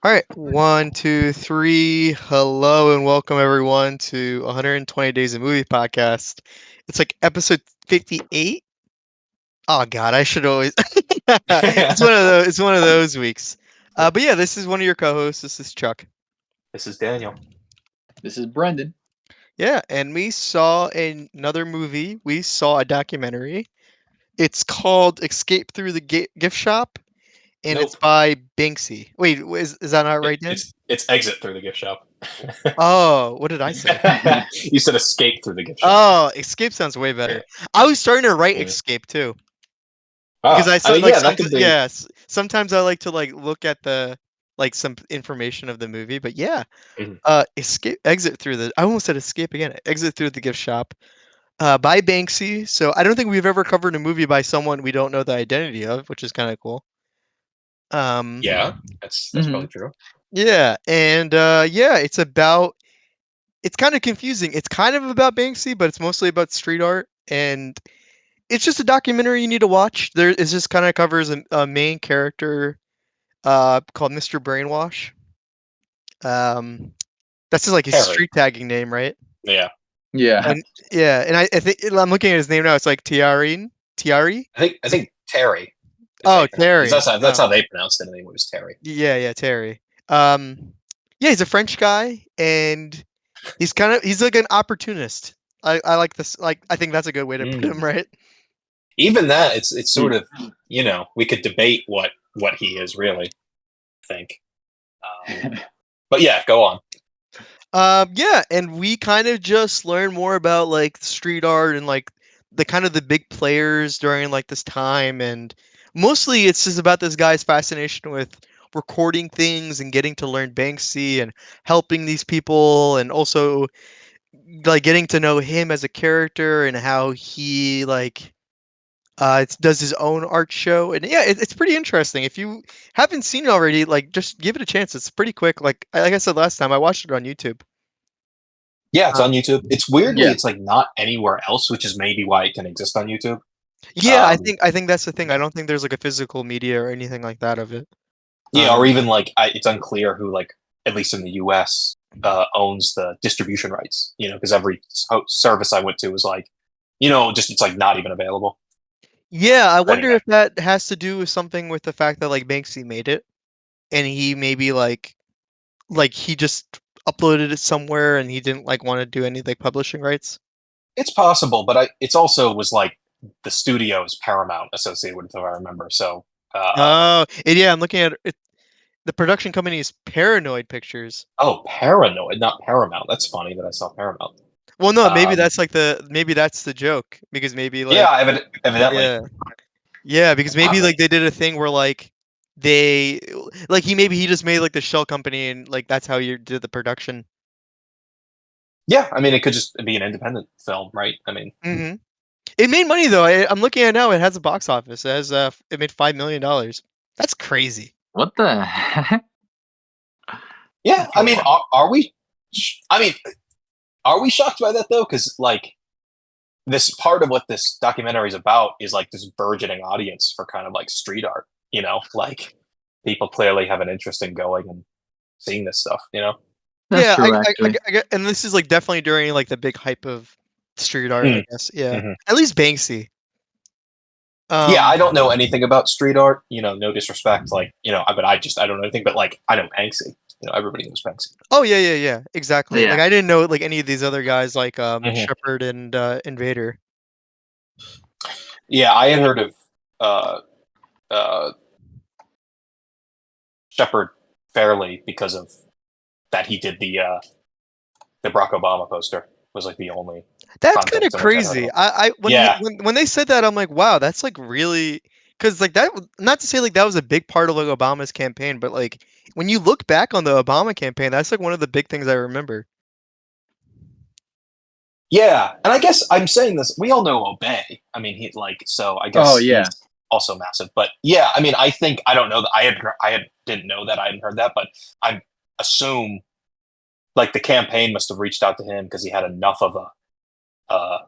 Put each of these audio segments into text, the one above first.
All right, one, two, three. Hello and welcome everyone to 120 Days of Movie Podcast. It's like episode 58. Oh God, I should always. It's one of those. It's one of those weeks. But yeah, this is one of your co-hosts. This is Chuck. This is Daniel. This is Brendan. Yeah, and we saw another movie. We saw a documentary. It's called Escape Through the Gift Shop, and it's Nope. by Banksy. Wait, is that not right, Dan? It's exit through the gift shop. Oh, what did I say? You said escape through the gift shop. Oh, escape sounds way better. I was starting to write Yeah. escape too because Oh, I I saw mean, like yeah, that could be. yes. Sometimes I like to like look at the like some information of the movie, but yeah, Mhm. escape exit through the. I almost said escape again. Exit through the gift shop. By Banksy. So I don't think we've ever covered a movie by someone we don't know the identity of, which is kind of cool. Yeah, Um, that's probably true. yeah, and yeah, it's kind of confusing. It's kind of about Banksy, but it's mostly about street art and it's just a documentary you need to watch. There it just kind of covers a main character called Mr. Brainwash. Um that's just like his Terry. street tagging name, right? Yeah, Yeah. And yeah, and I think I'm looking at his name now. It's like Tiarin. Tiari? I think Terry is how Oh, you pronounce it. 'Cause Terry. that's Oh, how they pronounced it. I think it was Terry. yeah, Terry. Yeah, he's a French guy and he's like an opportunist. I like this like I think that's a good way to put him, Mm. right? Even that, it's sort of we could debate what he is really. I think, but yeah, go on. Yeah, and we kind of just learn more about like street art and like the kind of the big players during like this time, and mostly it's just about this guy's fascination with recording things and getting to learn Banksy and helping these people, and also like getting to know him as a character and how he like does his own art show. And yeah, it's pretty interesting. If you haven't seen it already, like just give it a chance. It's pretty quick. Like I said last time, I watched it on YouTube. Yeah, it's Uh, on YouTube. It's weirdly, Yeah. it's like not anywhere else, which is maybe why it can exist on YouTube. Yeah, Um, I think that's the thing. I don't think there's like a physical media or anything like that of it. Yeah, or Um, even like it's unclear who, like, at least in the U.S., owns the distribution rights. Because every service I went to was like, just it's like not even available. yeah, I But wonder anyway, if that has to do with something with the fact that like Banksy made it and he maybe like he just uploaded it somewhere and he didn't like want to do any like publishing rights. it's possible, but it's also was like the studio is Paramount associated with it, if I remember. So, Oh, and yeah, I'm looking at it. The production company is Paranoid Pictures. Paranoid, not Paramount. That's funny that I saw Paramount. Well, no, Um, maybe that's the joke because maybe like yeah, evidently. yeah. Yeah, because maybe like they did a thing where like they like he just made like the shell company and like that's how you did the production. Yeah, I mean, it could just be an independent film, right? I mean, Hmm. It made money though. I'm looking at it now. It has a box office. It has it made $5 million. That's crazy. What the heck? yeah. That's I a mean, lot. are we? I mean, are we shocked by that though? Because like this part of what this documentary is about is like this burgeoning audience for kind of like street art. Like people clearly have an interest in going and seeing this stuff. That's Yeah, true, actually. I get, and this is like definitely during like the big hype of street art, I Mm, guess. Yeah, mhm. at least Banksy. Yeah, Um, I don't know anything about street art. No disrespect, like but I don't know anything. But like I know Banksy. Everybody knows Banksy. oh yeah, exactly. Like Yeah. I didn't know like any of these other guys like Mhm. Shepard and Invader. Yeah, I had heard of uh, uh, Shepard Fairley because of that he did the Barack Obama poster was like the only That's kind of context in which I heard crazy. about. I Yeah, when they said that, I'm like, wow, that's like really because like that. Not to say like that was a big part of like Obama's campaign, but like when you look back on the Obama campaign, that's like one of the big things I remember. yeah, and I guess I'm saying this. We all know Obey. I mean, he like so. I Oh, guess yeah. he's also massive. But yeah, I mean, I think I don't know that I didn't know that I hadn't heard that, but I assume like the campaign must have reached out to him because he had enough of uh,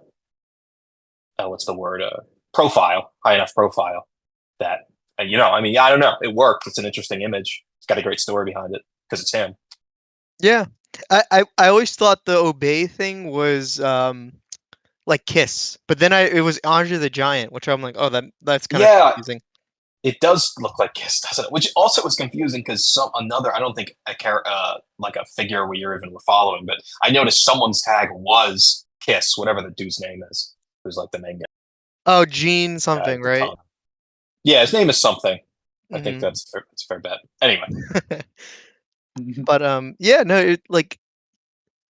what's the word profile, high enough profile that I mean, yeah, I don't know, it worked. It's an interesting image. got a great story behind it because it's him. Yeah. I always thought the obey thing was like Kiss, but then it was Andre the Giant, which I'm like, oh, that's kind of Yeah, confusing. it does look like Kiss, doesn't it? Which also was confusing because I don't think like a figure we even were following, but I noticed someone's tag was Kiss, whatever the dude's name is, who's like the main Oh, Gene guy something, at the right? time. Yeah, his name is something. I think Hmm. that's a fair bet. Anyway, But yeah, no, like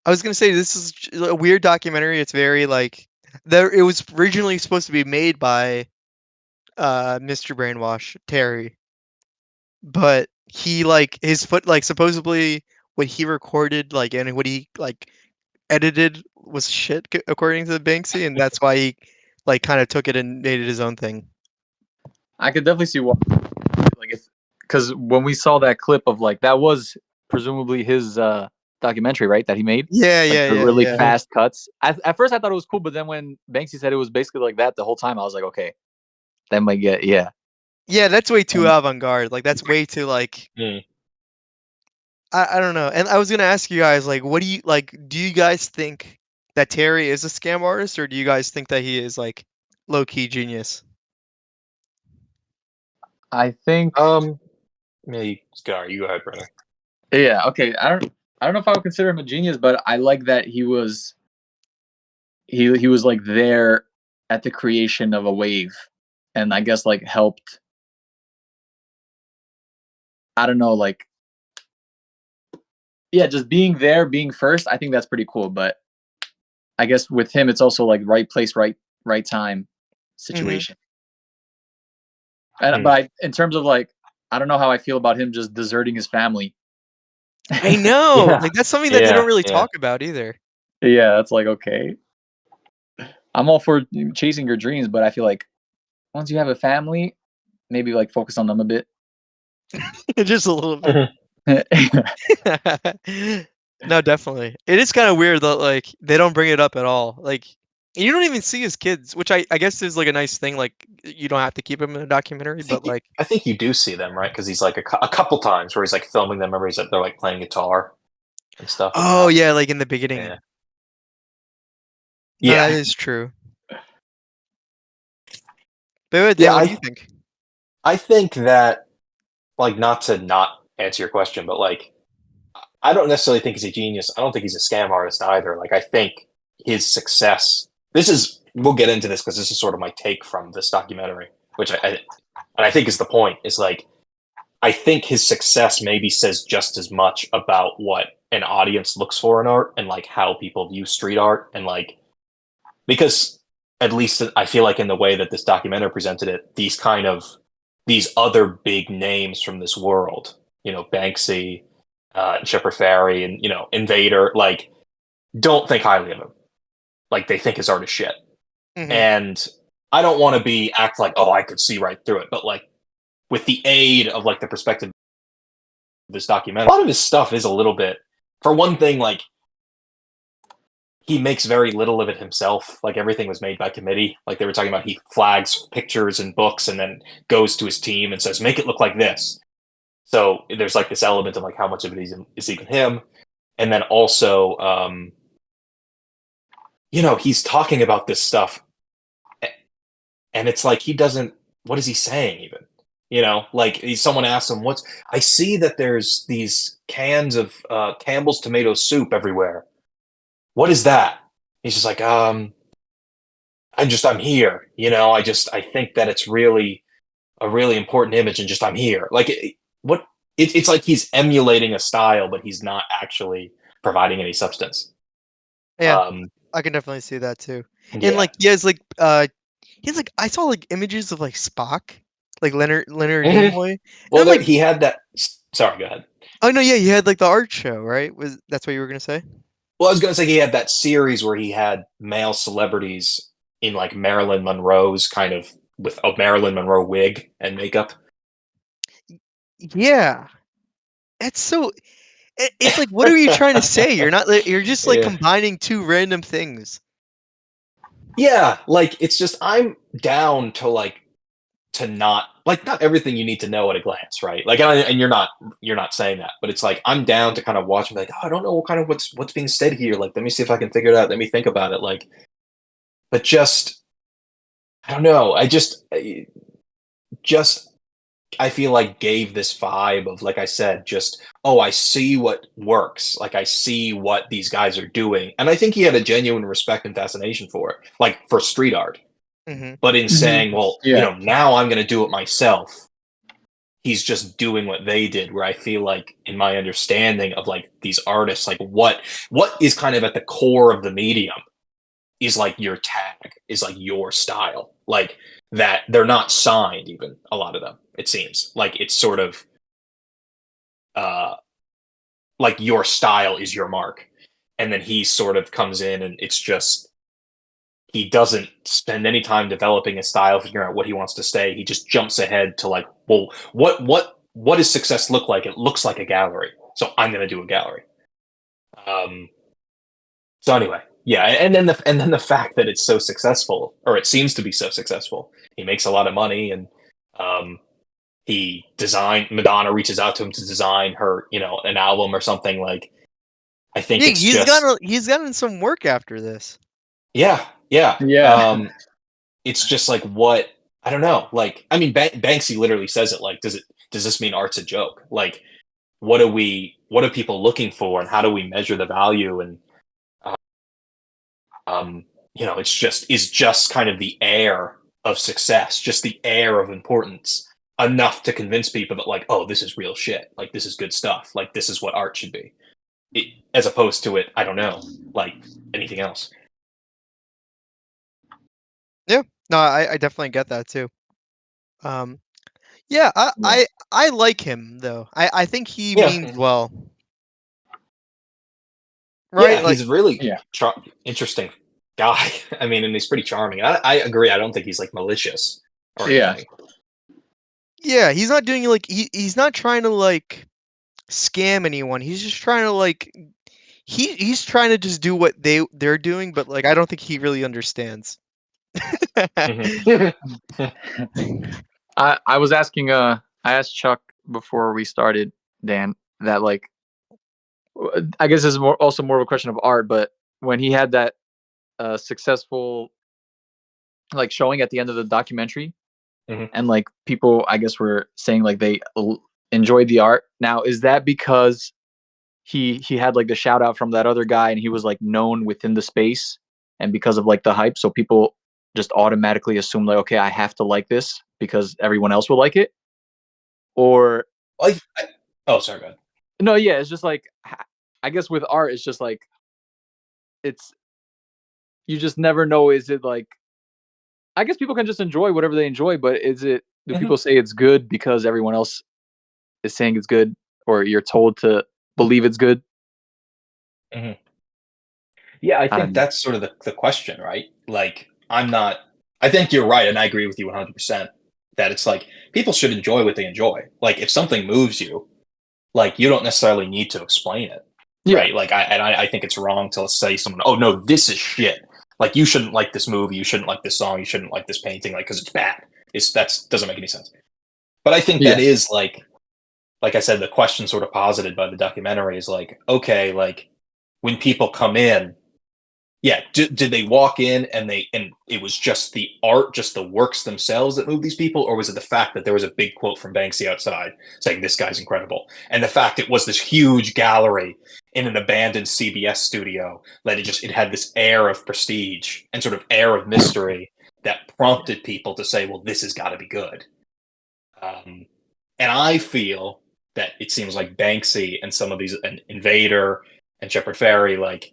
I was gonna say, this is a weird documentary. It's very like there. It was originally supposed to be made by Mr. Brainwash Terry, but he like his foot like supposedly what he recorded like and what he like edited was shit according to the Banksy, and that's why he like kind of took it and made it his own thing. I could definitely see why. Like, if because when we saw that clip of like that was presumably his documentary, right? That he made, Yeah, like yeah, the yeah, really yeah. Mhm. fast cuts. At first, I thought it was cool, but then when Banksy said it was basically like that the whole time, I was like, okay, that might get yeah. Yeah, that's way too Um, avant-garde. Like that's way too like Mm. I don't know. And I was gonna ask you guys like, what do you like? Do you guys think that Terry is a scam artist, or do you guys think that he is like low key genius? I think Um, maybe you go ahead, Brenner. yeah. Okay, I don't know if I would consider him a genius, but I like that he was like there at the creation of a wave, and I guess like helped. I don't know, like yeah, just being there, being first. I think that's pretty cool. But I guess with him, it's also like right place, right time Hmm. situation. And Mm. but in terms of like, I don't know how I feel about him just deserting his family. I know. Yeah, Like that's something that they don't yeah, really yeah. talk about either. Yeah, that's like okay. I'm all for chasing your dreams, but I feel like once you have a family, maybe like focus on them a bit. Just a little bit. Mhm. No, definitely. It is kind of weird that like they don't bring it up at all. Like you don't even see his kids, which I guess is like a nice thing. Like you don't have to keep him in a documentary, but like I think you do see them, right? Because he's like a couple times where he's like filming them. Remember, they're like playing guitar and stuff at the oh house. yeah, like in the beginning. Yeah, No, that yeah, is true. But yeah. Dan, what do you think? I think that like not to not answer your question, but like I don't necessarily think he's a genius. I don't think he's a scam artist either. Like I think his success. This is we'll get into this because this is sort of my take from this documentary, which and I think is the point. Is like I think his success maybe says just as much about what an audience looks for in art and like how people view street art and like because at least I feel like in the way that this documentary presented it, these other big names from this world, Banksy, Shepard Fairey, and Invader, like don't think highly of him. Like they think his art is shit. Hmm. And I don't want to act like I could see right through it, but like with the aid of like the perspective of this documentary, a lot of his stuff is a little bit. For one thing, like he makes very little of it himself. Like everything was made by committee. Like they were talking about, he flags pictures and books and then goes to his team and says, "Make it look like this." So there's like this element of like how much of it is even him, and then also, he's talking about this stuff, and it's like he doesn't. What is he saying even? Like someone asks him, "What's?" I see that there's these cans of Campbell's tomato soup everywhere. What is that? He's just like, I'm here. I think that it's really a really important image, and just I'm here. Like it's like he's emulating a style, but he's not actually providing any substance. Yeah, Um, I can definitely see that too. And yeah. like he has like I saw like images of like Spock, like Leonard Mhm. Nimoy, and Well, I'm there like, he had that. Sorry, go ahead. oh no, yeah, he had like the art show, right? Was that's what you were gonna say? Well, I was going to say he had that series where he had male celebrities in like Marilyn Monroe's kind of with a Marilyn Monroe wig and makeup. Yeah, it's so. It's like, what are you trying to say? You're not. You're just like Yeah. combining two random things. Yeah, like it's just I'm down to to not like not everything you need to know at a glance, right? Like, and you're not saying that, but it's like I'm down to kind of watch and be like, oh, I don't know what kind of what's being said here. Like, let me see if I can figure it out. Let me think about it. Like, but just I don't know. Just I feel like gave this vibe of like I said, just oh, I see what works. Like I see what these guys are doing, and I think he had a genuine respect and fascination for it, like for street art. Hmm. But in saying, well, you Yeah. know, now I'm going to do it myself, he's just doing what they did. Where I feel like, in my understanding of like these artists, like what is kind of at the core of the medium is like your tag, is like your style, like that they're not signed. Even a lot of them, it seems like it's sort of uh like your style is your mark, and then he sort of comes in and it's just he doesn't spend any time developing a style, figuring out what he wants to say. He just jumps ahead to like, well, what does success look like? It looks like a gallery, so I'm going to do a gallery. Um, so anyway, yeah, and then the fact that it's so successful, or it seems to be so successful, he makes a lot of money, and um, he designed Madonna reaches out to him to design her, you know, an album or something. Like, I think Yeah, it's just he's gotten some work after this. yeah, yeah. Yeah. It's just like what I don't know. Like, I mean, Banksy literally says it. Like, does this mean art's a joke? Like, what are people looking for, and how do we measure the value? And uh, you know, it's just is just kind of the air of success, just the air of importance, enough to convince people that like, oh, this is real shit. Like, this is good stuff. Like, this is what art should be. As opposed to it, I don't know, like anything else. Yeah, no, I definitely get that too. Um, yeah, Yeah. I like him though. I think he Yeah, means well, yeah, right? Like, he's a really Yeah. interesting guy. I mean, and he's pretty charming. I agree. I don't think he's like malicious or Yeah. anything. yeah, he's not doing like he's not trying to like scam anyone. He's just trying to like he's trying to just do what they're doing, but like I don't think he really understands. Mhm. I was asking I asked Chuck before we started, Dan, that like I guess this is also more of a question of art, but when he had that successful like showing at the end of the documentary, Mhm. and like people I guess were saying like they enjoyed the art. Now, is that because he had like the shout out from that other guy and he was like known within the space, and because of like the hype, so people just automatically assume like, okay, I have to like this because everyone else will like it? Or Like, oh, sorry, man. no, yeah, it's just like I guess with art it's just like it's you just never know, is it like I guess people can just enjoy whatever they enjoy, but is it do Hmm. people say it's good because everyone else is saying it's good, or you're told to believe it's good? Hmm. Yeah, I I don't think know. that's sort of the question, right? Like, I'm not. I think you're right, and I agree with you 100% that it's like people should enjoy what they enjoy. Like, if something moves you, like you don't necessarily need to explain it, Yeah. right? Like, I think it's wrong to say someone, oh no, this is shit. Like, you shouldn't like this movie, you shouldn't like this song, you shouldn't like this painting, like because it's bad. It's that's doesn't make any sense. But I think that Yeah. is like I said, the question sort of posited by the documentary is like, okay, like when people come in, yeah, did they walk in and it was just the art, just the works themselves that moved these people, or was it the fact that there was a big quote from Banksy outside saying this guy's incredible, and the fact it was this huge gallery in an abandoned CBS studio that it had this air of prestige and sort of air of mystery that prompted people to say, well, this has got to be good. Um, and I feel that it seems like Banksy and some of these and Invader and Shepard Fairey, like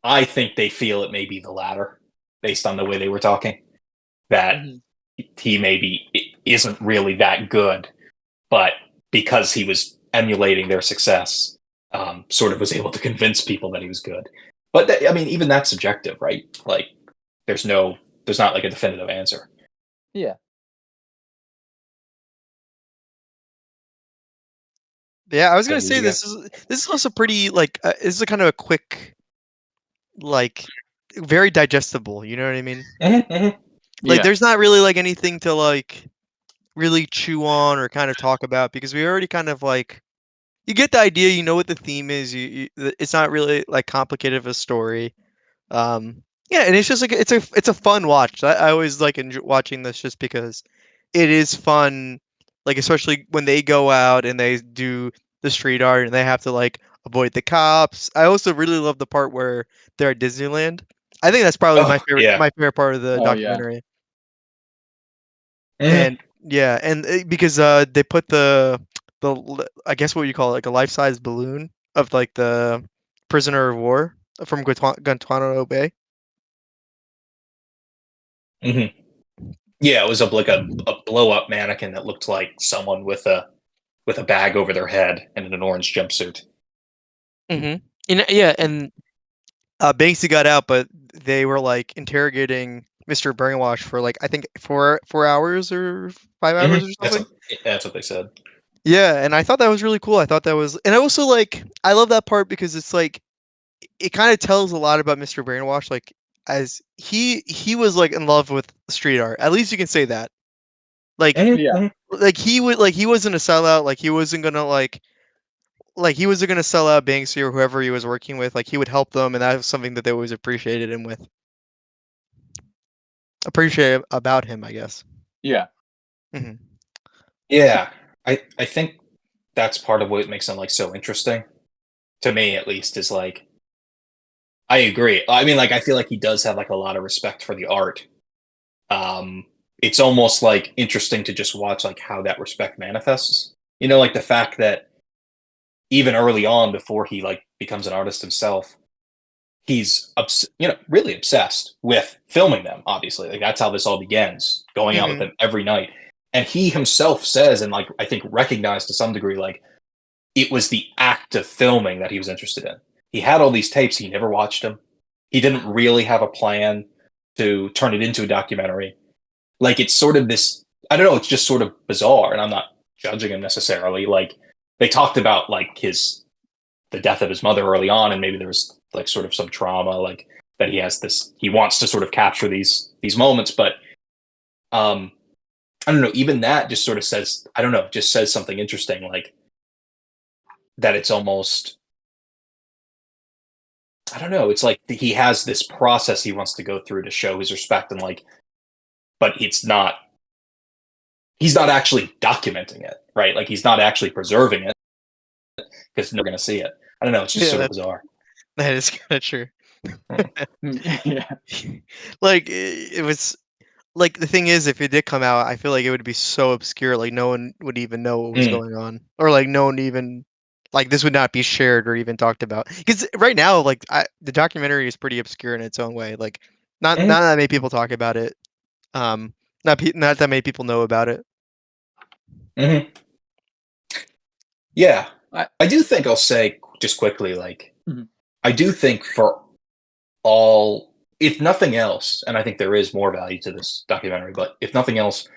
I think they feel it may be the latter, based on the way they were talking. That Mhm. he maybe isn't really that good, but because he was emulating their success, sort of was able to convince people that he was good. But I mean, even that's subjective, right? Like, there's not like a definitive answer. Yeah. Yeah, I was Did I gonna lose say you guys? this is also pretty like this is a kind of a quick like very digestible. You know what I mean? Mm-hmm, mm-hmm. Like, Yeah. there's not really like anything to like. really chew on or kind of talk about because we already kind of like you get the idea, you know what the theme is. It's not really like complicated of a story. Um, yeah, and it's just like it's a fun watch. I always like enjoy watching this just because it is fun. Like especially when they go out and they do the street art and they have to like avoid the cops. I also really love the part where they're at Disneyland. I think that's probably Oh yeah. my favorite part of the Oh yeah. documentary. Mhm. And yeah, and because they put I guess what you call it, like a life-size balloon of like the prisoner of war from Guantanamo Bay. Mhm. Yeah, it was a blow up mannequin that looked like someone with a bag over their head and in an orange jumpsuit. Mhm. And yeah, and Banksy got out, but they were like interrogating Mr. Brainwash for like I think 4 hours or 5 hours or That's something. what that's what they said. Yeah, and I thought that was really cool. I thought that was, and I also like I love that part because it's like it kind of tells a lot about Mr. Brainwash. Like as he was like in love with street art. At least you can say that. Like Yeah. Mhm. he wasn't a sellout. Like he wasn't gonna like he wasn't gonna sell out Banksy or whoever he was working with. Like he would help them, and that was something that they always appreciated him with. Appreciate about him, I guess. Yeah. Hmm. Yeah, I think that's part of what makes him like so interesting to me, at least, is like I agree. I mean, like I feel like he does have like a lot of respect for the art. Um, it's almost like interesting to just watch like how that respect manifests. You know, like the fact that even early on, before he like becomes an artist himself, really obsessed with filming them. Obviously, like that's how this all begins, going out with Hmm. them every night. And he himself says, and like I think recognized to some degree, like it was the act of filming that he was interested in. He had all these tapes, he never watched them. He didn't really have a plan to turn it into a documentary. Like it's sort of this, I don't know, it's just sort of bizarre, and I'm not judging him necessarily. Like they talked about like his the death of his mother early on, and maybe there was like sort of some trauma, like that he has this, he wants to sort of capture these moments, but um I don't know, even that just sort of says, I don't know, just says something interesting, like that it's almost, I don't know, it's like he has this process he wants to go through to show his respect, and like, but he's not actually documenting it, right? Like he's not actually preserving it because they're going to see it. I don't know. It's just Yeah, sort of bizarre. that is kind of true. Yeah. Like it was like the thing is, if it did come out, I feel like it would be so obscure, like no one would even know what was Mm, going on, or like no one even like this would not be shared or even talked about. Because right now, like the documentary is pretty obscure in its own way. Like mm, not that many people talk about it. Um, not that many people know about it. mm. Yeah, I, I do think I'll say just quickly, like mhm. I do think for all, if nothing else, and I think there is more value to this documentary, but if nothing else,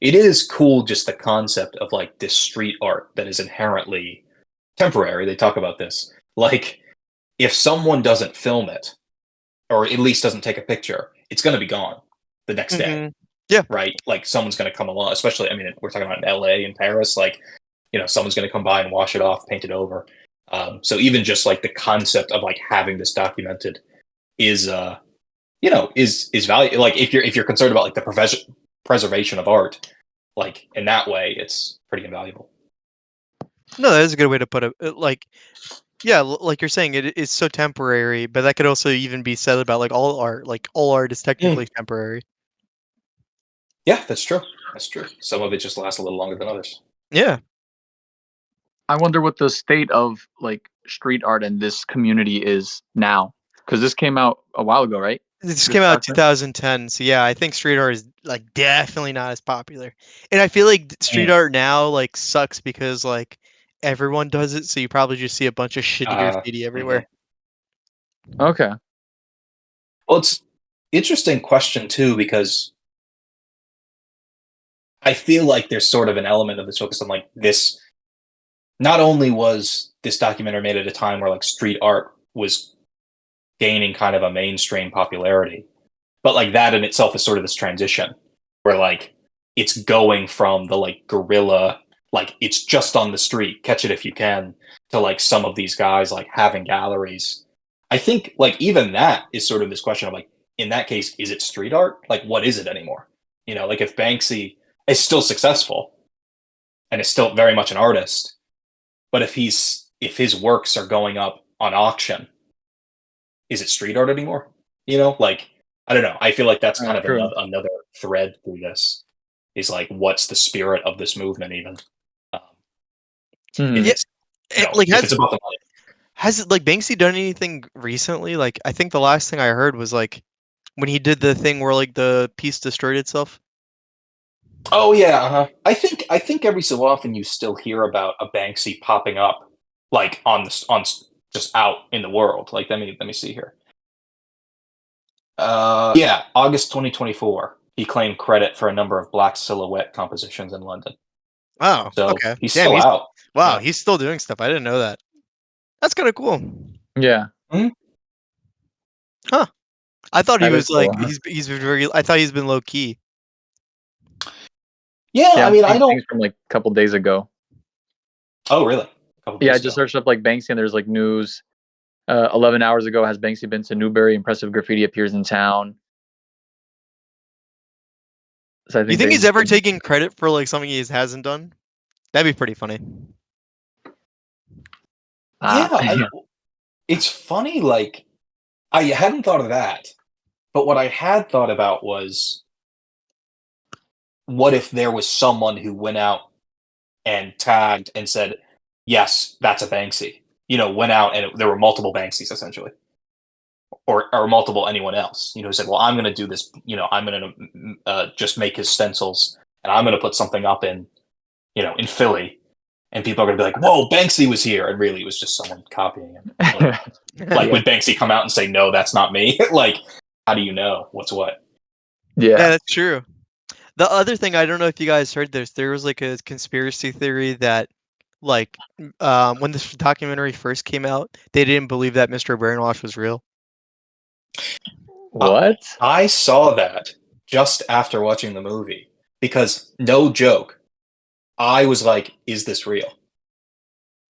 it is cool just the concept of like this street art that is inherently temporary. They talk about this. Like if someone doesn't film it, or at least doesn't take a picture, it's going to be gone the next day, Hmm. Yeah. right? Like someone's going to come along, especially, I mean, we're talking about in LA and Paris, like, you know, someone's going to come by and wash it off, paint it over. So even just like the concept of like having this documented is, is value. Like if you're concerned about like the preservation of art, like in that way, it's pretty invaluable. No, that is a good way to put it. Like yeah, like you're saying, it is so temporary, but that could also even be said about like all art. Like all art is Mm. technically temporary. Yeah, that's true. That's true. Some of it just lasts a little longer than others. Yeah. I wonder what the state of like street art in this community is now, because this came out a while ago, right? This came This out document. 2010, so yeah, I think street art is like definitely not as popular. And I feel like street Mm. art now like sucks because like everyone does it, so you probably just see a bunch of shitty graffiti Mhm. everywhere. Okay. Well, it's interesting question too, because I feel like there's sort of an element of this focus on like this. Not only was this documentary made at a time where like street art was gaining kind of a mainstream popularity, but like that in itself is sort of this transition where like it's going from the like guerrilla, like it's just on the street, catch it if you can, to like some of these guys like having galleries. I think like even that is sort of this question of like, in that case, is it street art? Like, what is it anymore? You know, like if Banksy is still successful and is still very much an artist, but if his works are going up on auction, is it street art anymore? You know, like I don't know. I feel like that's kind of True. another thread through this. Is like, what's the spirit of this movement? Even um, if Hmm. Yeah, it's you know, like if it's about the money. has it like Banksy done anything recently? Like I think the last thing I heard was like when he did the thing where like the piece destroyed itself. Oh yeah, I think every so often you still hear about a Banksy popping up, like on just out in the world. Like let me see here. Yeah, August 2024. He claimed credit for a number of black silhouette compositions in London. Oh, So okay. he's Damn, still out. wow, Yeah. he's still doing stuff. I didn't know that. That's kind of cool. Yeah, Mhm. Huh. I thought he that is was like cool. he's been very I thought he's been low key. Yeah, Yeah, I I'm mean, I seeing don't. things from like a couple days ago. Oh, really? A couple Yeah, I days just ago. searched up like Banksy, and there's like news. 11 hours ago, has Banksy been to Newbury? Impressive graffiti appears in town. So I You think think they he's just ever did. taken credit for like something he hasn't done? That'd be pretty funny. Yeah, Ah, it's funny. Like I hadn't thought of that, but what I had thought about was, what if there was someone who went out and tagged and said, "Yes, that's a Banksy." You know, went out and there were multiple Banksys essentially, or multiple anyone else. You know, who said, "Well, I'm going to do this. You know, I'm going to just make his stencils, and I'm going to put something up in in Philly." And people are going to be like, "Whoa, Banksy was here," and really, it was just someone copying him. You know, like yeah, would Banksy come out and say, "No, that's not me"? Like, how do you know what's what? Yeah, yeah. that's true. The other thing, I don't know if you guys heard this, there was like a conspiracy theory that like when this documentary first came out, they didn't believe that Mr. Brainwash was real. Uh, What? I saw that just after watching the movie because, no joke, I was like, "Is this real?"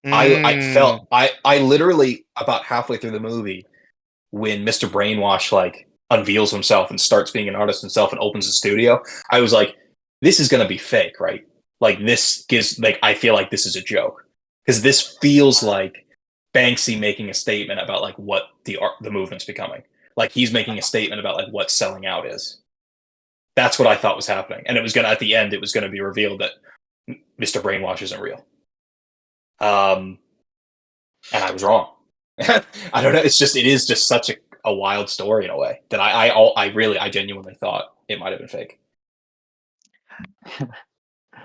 I Mm. felt I literally about halfway through the movie when Mr. Brainwash like unveils himself and starts being an artist himself and opens the studio, I was like, "This is gonna be fake, right?" Like this gives like I feel like this is a joke because this feels like Banksy making a statement about like what the movement's becoming. Like he's making a statement about like what selling out is. That's what I thought was happening, and it was gonna at the end it was gonna be revealed that Mr. Brainwash isn't real. Um, and I was wrong. I don't know. It is just such a wild story in a way that I genuinely thought it might have been fake.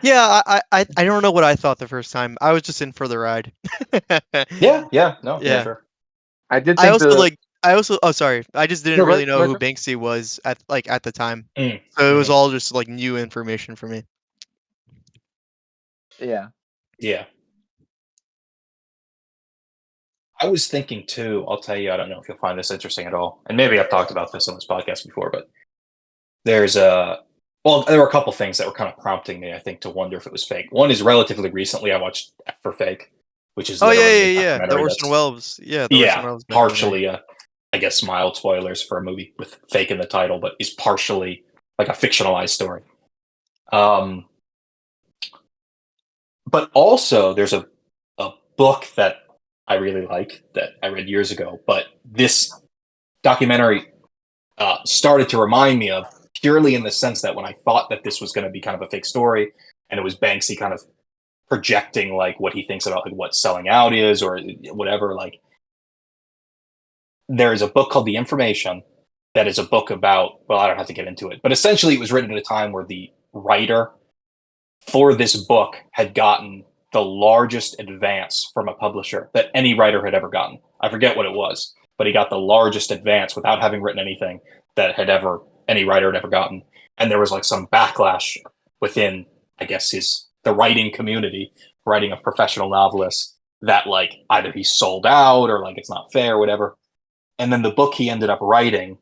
Yeah, I don't know what I thought the first time. I was just in for the ride. Yeah, yeah, no, yeah, Yeah. sure. I did I think also the like I also oh sorry. I just didn't no, really know go who ahead. Banksy was at the time. Mm, So it was mhm. all just like new information for me. Yeah. Yeah, I was thinking too. I'll tell you. I don't know if you'll find this interesting at all, and maybe I've talked about this on this podcast before, but there's a well, there were a couple things that were kind of prompting me, I think, to wonder if it was fake. One is relatively recently I watched F for Fake, which is Oh yeah, literally a yeah, yeah. The documentary Orson that's Welles. Yeah, the Orson yeah, Welles documentary. partially I guess mild spoilers for a movie with fake in the title, but is partially like a fictionalized story. Um, but also there's a book that I really like that I read years ago, but this documentary started to remind me of purely in the sense that when I thought that this was going to be kind of a fake story and it was Banksy kind of projecting like what he thinks about like what selling out is or whatever, like there is a book called The Information that is a book about, well, I don't have to get into it, but essentially it was written at a time where the writer for this book had gotten the largest advance from a publisher that any writer had ever gotten. I forget what it was, but he got the largest advance without having written anything that had ever any writer had ever gotten. And there was like some backlash within, I guess, the writing community, writing a professional novelist, that like either he sold out or like it's not fair, or whatever. And then the book he ended up writing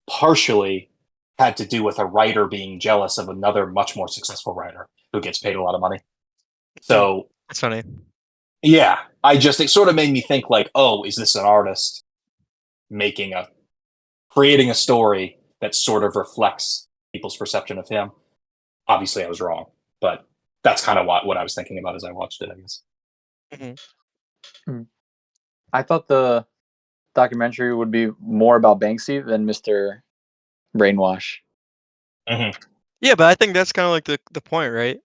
partially had to do with a writer being jealous of another much more successful writer who gets paid a lot of money. So That's funny. yeah, it sort of made me think like, oh, is this an artist creating a story that sort of reflects people's perception of him? Obviously, I was wrong, but that's kind of what I was thinking about as I watched it, I guess. Mm-hmm. I thought the documentary would be more about Banksy than Mr. Brainwash. Mm-hmm. Yeah, but I think that's kind of like the point, right?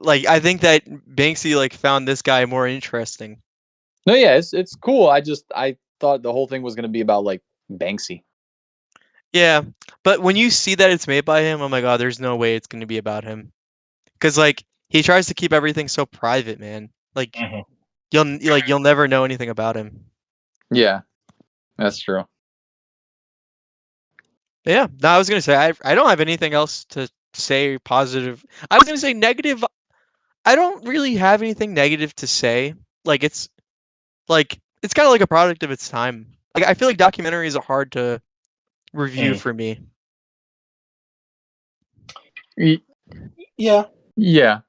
Like I think that Banksy like found this guy more interesting. No, yeah, it's cool. I thought the whole thing was gonna be about like Banksy. Yeah, but when you see that it's made by him, oh my god, there's no way it's going to be about him. Cuz like he tries to keep everything so private, man. Like Mm-hmm. you'll never know anything about him. Yeah, that's true. But yeah, no, I was going to say I don't have anything else to say positive. I was going to say negative. I don't really have anything negative to say. Like it's kind of like a product of its time. Like I feel like documentaries are hard to review Mm. for me. Yeah. Yeah.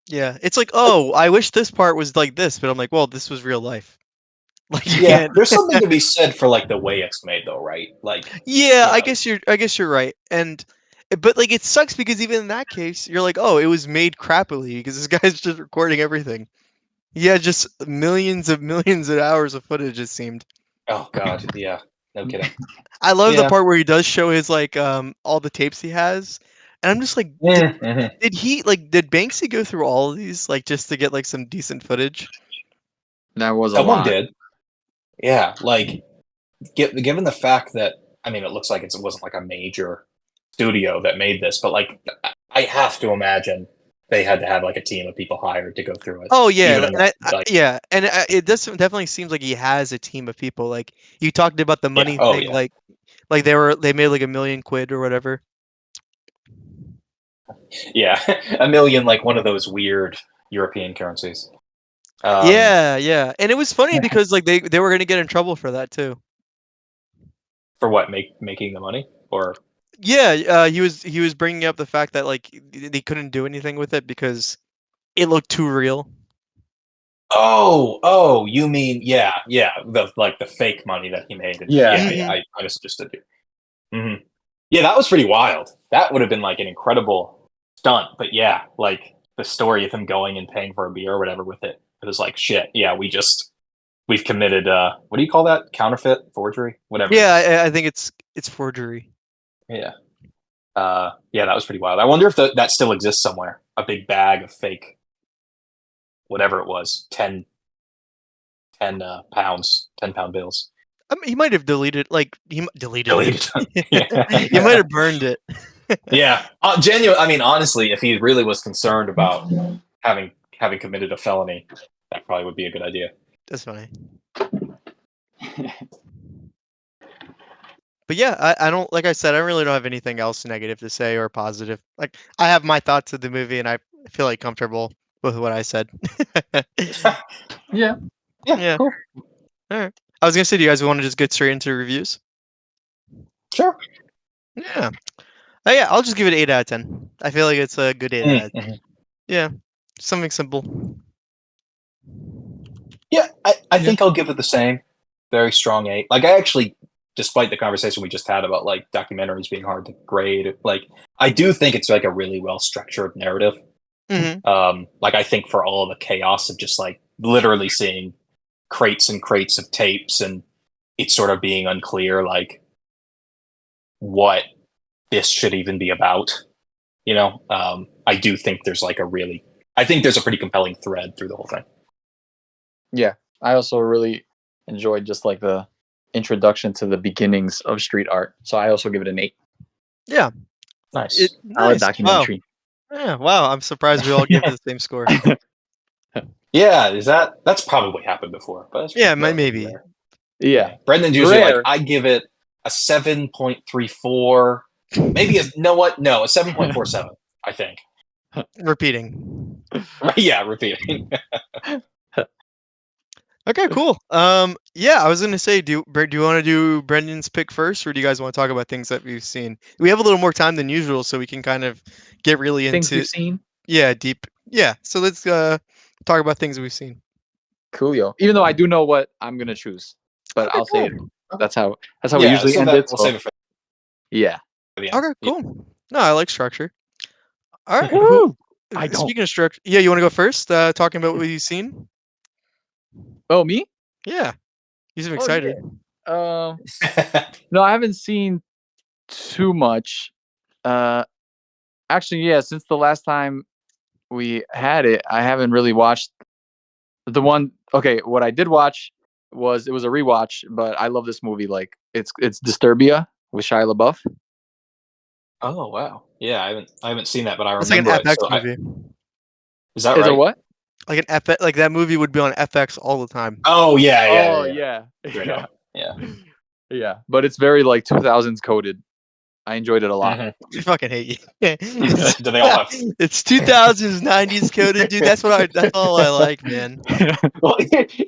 Yeah, it's like, oh, I wish this part was like this, but I'm like, well, this was real life. Like you Yeah, can't. there's something to be said for like the way it's made, though, right? Like, Yeah, you know, I guess you're right. And but like it sucks because even in that case, you're like, oh, it was made crappily because this guy's just recording everything. Yeah, just millions of hours of footage. It seemed. oh god, yeah, no kidding. I love the Yeah. part where he does show his like all the tapes he has, and I'm just like, Mm-hmm. did Banksy go through all of these like just to get like some decent footage? That was a Someone lot. did. Yeah, like given the fact that I mean, it looks like it wasn't like a major studio that made this, but like I have to imagine they had to have like a team of people hired to go through it, Oh yeah, even in like yeah, and it does definitely seems like he has a team of people. Like you talked about the yeah, money oh thing, yeah, like they made like $1 million or whatever. yeah, a million like one of those weird European currencies. Um, Yeah, yeah, and it was funny because like they were gonna get in trouble for that too. for what making the money or Yeah, he was bringing up the fact that like they couldn't do anything with it because it looked too real. oh, you mean yeah, the like the fake money that he made, and Yeah. yeah, Hmm. I misunderstood you. Hmm. Yeah, that was pretty wild. That would have been like an incredible stunt. But yeah, like the story of him going and paying for a beer or whatever with it. It was like shit. Yeah, we've committed what do you call that? Counterfeit, forgery, whatever it Yeah, is. I think it's forgery. Yeah. Yeah, that was pretty wild. I wonder if that still exists somewhere. A big bag of fake, whatever it was, 10 pounds, 10-pound bills. I mean, he might have deleted deleted it. Deleted. Yeah. He might have burned it. Yeah. Genuine. I mean, honestly, if he really was concerned about having committed a felony, that probably would be a good idea. That's funny. But yeah, I don't like I said, I really don't have anything else negative to say or positive. Like I have my thoughts of the movie and I feel like comfortable with what I said. Yeah. Yeah, Yeah. cool. All right. I was gonna say, do you guys want to just get straight into reviews? Sure. Yeah. Oh, yeah, I'll just give it 8 out of 10. I feel like it's a good 8 out of 10. Mm-hmm. Yeah. Something simple. Yeah, I Yeah. think I'll give it the same. Very strong eight. Like I actually, despite the conversation we just had about like documentaries being hard to grade, like I do think it's like a really well structured narrative. Hmm. Like I think for all the chaos of just like literally seeing crates and crates of tapes and it's sort of being unclear like what this should even be about. I do think there's like I think there's a pretty compelling thread through the whole thing. Yeah. I also really enjoyed just like the introduction to the beginnings of street art. So I also give it an 8. Yeah. Nice. Solid Nice. Wow. documentary. Yeah. Wow. I'm surprised we all gave it the same score. Yeah, that's probably happened before, but it's Yeah. relatively Maybe. rare. Yeah. Yeah, Brendan's usually like Rare. I give it a 7.34, maybe a 7.47. I think. Repeating. Yeah, repeating. Okay, cool. Yeah, I was gonna say, do you want to do Brendan's pick first, or do you guys want to talk about things that we've seen? We have a little more time than usual, so we can kind of get really Things we've into seen. deep. Yeah, so let's talk about things we've seen. Coolio. Even though I do know what I'm gonna choose, but Okay, I'll say it. cool. That's how we Yeah, usually so end that it. we'll So save it for yeah. the end. Okay, Yeah. cool. No, I like structure. All right, who? Woo! I don't. Speaking of structure, yeah, you want to go first? Talking about what you've seen. Oh, me? Yeah, you seem Oh excited. yeah. No, I haven't seen too much. Uh, actually, yeah. Since the last time we had it, I haven't really watched the one. Okay, what I did watch was it was a rewatch, but I love this movie. Like it's Disturbia with Shia LaBeouf. Oh wow. Yeah, I haven't seen that, but I It's like an remember it. FX So movie. is that Is it right? what? Like an FX, like that movie would be on FX all the time. Oh yeah, yeah, Oh yeah, yeah. yeah, Straight yeah, up. Yeah. yeah. But it's very like 2000s coded. I enjoyed it a lot. Hmm. I fucking hate you. Do they all have? It's 2000s, 90s coded, dude. That's all I like, man. Well,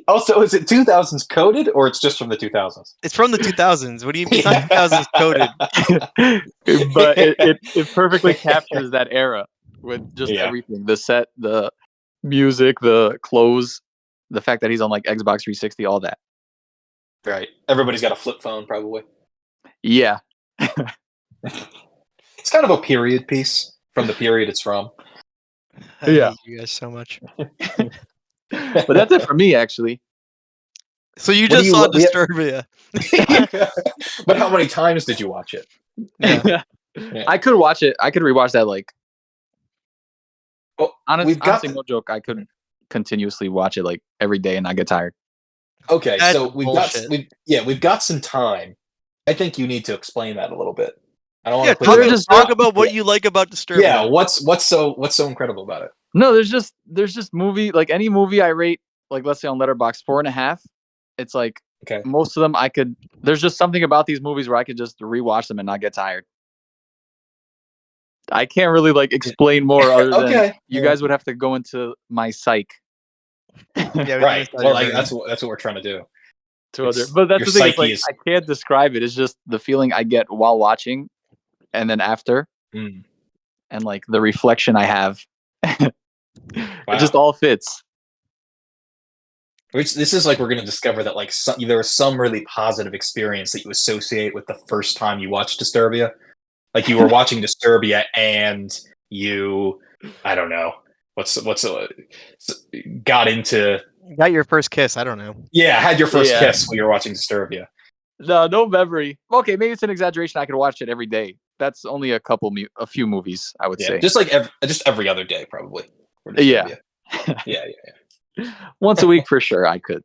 also, is it 2000s coded or it's just from the 2000s? It's from the 2000s. What do you? It's not 2000s coded. But it perfectly captures that era with just Yeah. everything, the set, the music, the clothes, the fact that he's on like Xbox 360, all that. Right. Everybody's got a flip phone, probably. Yeah. It's kind of a period piece from the period it's from. I Yeah. hate you guys so much. But that's it for me, actually. So you What do just you? saw Yeah. Disturbia. But how many times did you watch it? Yeah. Yeah. I could watch it. I could rewatch that. Like, Well, we've got honestly, no joke. I could continuously watch it like every day and not get tired. okay. That's So bullshit. we've got some time. I think you need to explain that a little bit. I don't want Yeah, to put So you they're on the just talk spot. about Yeah. what you like about Yeah. Disturbia. What's so incredible about it? no. There's just movie like any movie I rate like let's say on Letterbox 4.5. It's like Okay. most of them I could. There's just something about these movies where I could just rewatch them and not get tired. I can't really like explain more other than Okay. you Yeah. guys would have to go into my psyche Yeah, we can Right. inside Well, your like brain. that's what we're trying to do. to other. It's But that's your the thing. It's psyche like is. I can't describe it. It's just the feeling I get while watching and then after, Mm, and like the reflection I have. It just wow. all fits. Which this is like we're going to discover that like there was some really positive experience that you associate with the first time you watched Disturbia. Like you were watching Disturbia and you, I don't know, got into Got your first kiss. I don't know. yeah, had your first Yeah. kiss when you were watching Disturbia. No memory. Okay, maybe it's an exaggeration. I could watch it every day. That's only a few movies, I would Yeah, say. just like every other day probably for Yeah. Disturbia. Yeah, Once a week for sure, I could.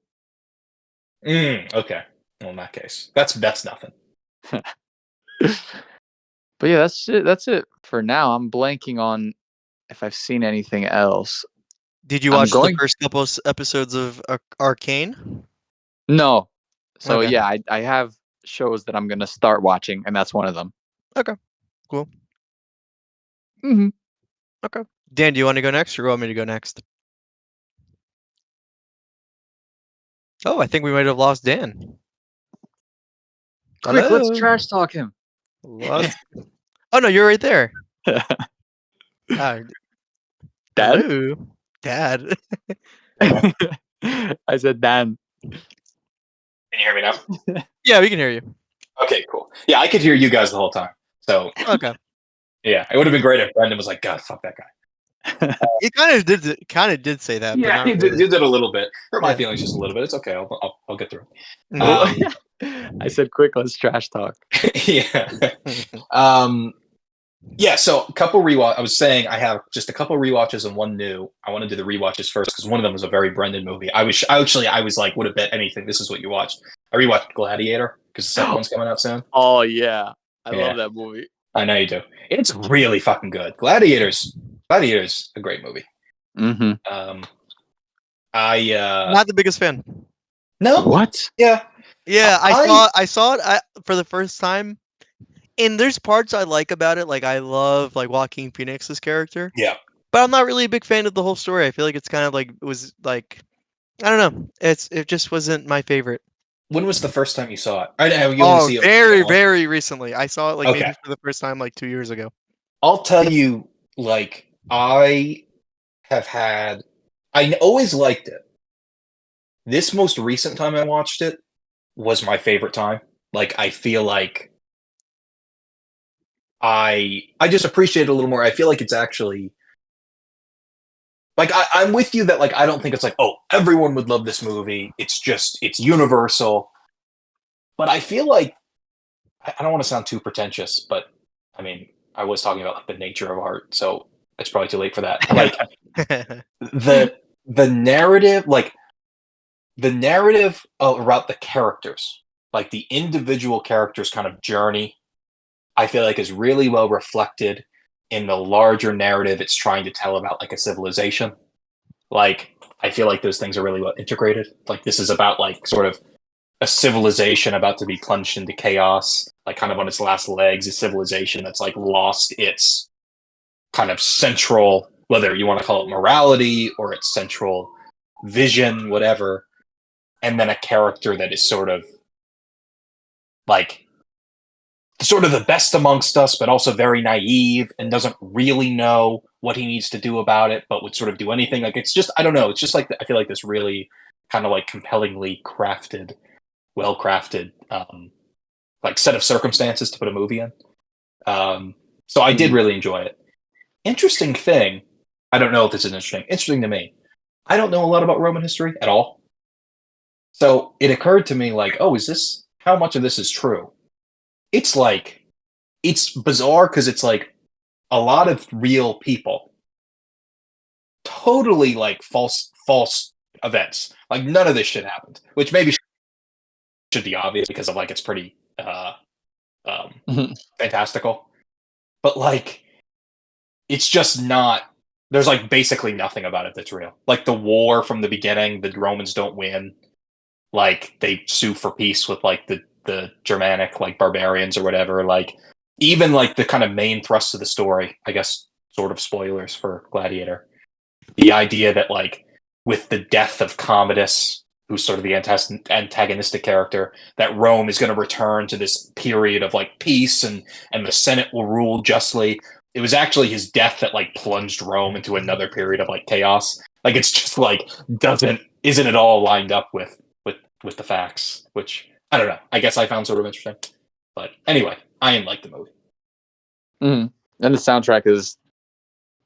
yeah. Okay. Well, in that case, that's nothing. But yeah, that's it. That's it for now. I'm blanking on if I've seen anything else. Did you I'm watch the going. first couple episodes of Arcane? No. So Okay. yeah, I have shows that I'm gonna start watching, and that's one of them. Okay. Cool. Hmm. Okay. Dan, do you want to go next, or you want me to go next? Oh, I think we might have lost Dan. Quick, let's Hello. trash talk him. Lost. Oh no, you're right there. Uh, Dad. hello, Dad. I said Dan. Can you hear me now? Yeah, we can hear you. Okay, cool. Yeah, I could hear you guys the whole time. So Okay. yeah, it would have been great if Brendan was like, "God, fuck that guy." It kind of did say that, but Yeah, not he did, really. he did a little bit. Hurt my Yeah. feelings just a little bit. It's okay. I'll get through it. Mhm. I said, quick, let's trash talk. Yeah. Um, yeah. So a couple rewatch. I was saying I have just a couple rewatches and one new. I want to do the rewatches first because one of them was a very Brendan movie. I was like, would have bet anything this is what you watched. I rewatched Gladiator because the second one's coming out soon. Oh yeah, I Yeah, love that movie. I know you do. It's really fucking good. Gladiator's a great movie. Mm-hmm. Um, I Not the biggest fan. no, What? yeah, Yeah, I I saw I saw it for the first time, and there's parts I like about it. Like I love like Joaquin Phoenix's character, yeah. but I'm not really a big fan of the whole story. I feel like it's kind of like it was like I don't know. It just wasn't my favorite. When was the first time you saw it? I know you only Oh, see it very, once. very recently. I saw it like Okay, maybe for the first time like 2 years ago. I'll tell you. Like I have had, I always liked it. This most recent time I watched it was my favorite time. Like I feel like I just appreciate it a little more. I feel like it's actually like I'm with you that like I don't think it's like, oh, everyone would love this movie. It's just it's universal. But I feel like I don't want to sound too pretentious, but I mean I was talking about like the nature of art, so it's probably too late for that. Like the the narrative, like the narrative about the characters, like the individual characters' kind of journey, I feel like is really well reflected in the larger narrative it's trying to tell about like a civilization. Like I feel like those things are really well integrated. Like this is about like sort of a civilization about to be plunged into chaos, like kind of on its last legs, a civilization that's like lost its kind of central, whether you want to call it morality or its central vision, whatever, and then a character that is like sort of the best amongst us, but also very naive and doesn't really know what he needs to do about it, but would sort of do anything. Like it's just I don't know. It's just like I feel like this really kind of like compellingly crafted, well crafted, like set of circumstances to put a movie in. So I did really enjoy it. Interesting thing. I don't know if this is interesting. Interesting to me. I don't know a lot about Roman history at all. So it occurred to me like, oh, is this how much of this is true? It's like it's bizarre because it's like a lot of real people, totally like false events. Like none of this shit happened, which maybe should be obvious because of like it's pretty um, fantastical. But like it's just not. There's like basically nothing about it that's real. Like the war from the beginning, the Romans don't win. Like they sue for peace with like the Germanic like barbarians or whatever. Like even like the kind of main thrust of the story, I guess sort of spoilers for Gladiator. The idea that like with the death of Commodus, who's sort of the antagonistic character, that Rome is going to return to this period of like peace and the Senate will rule justly. It was actually his death that like plunged Rome into another period of like chaos. Like it's just like doesn't isn't it all lined up with the facts, which I don't know. I guess I found sort of interesting. But anyway, I didn't like the movie. And the soundtrack is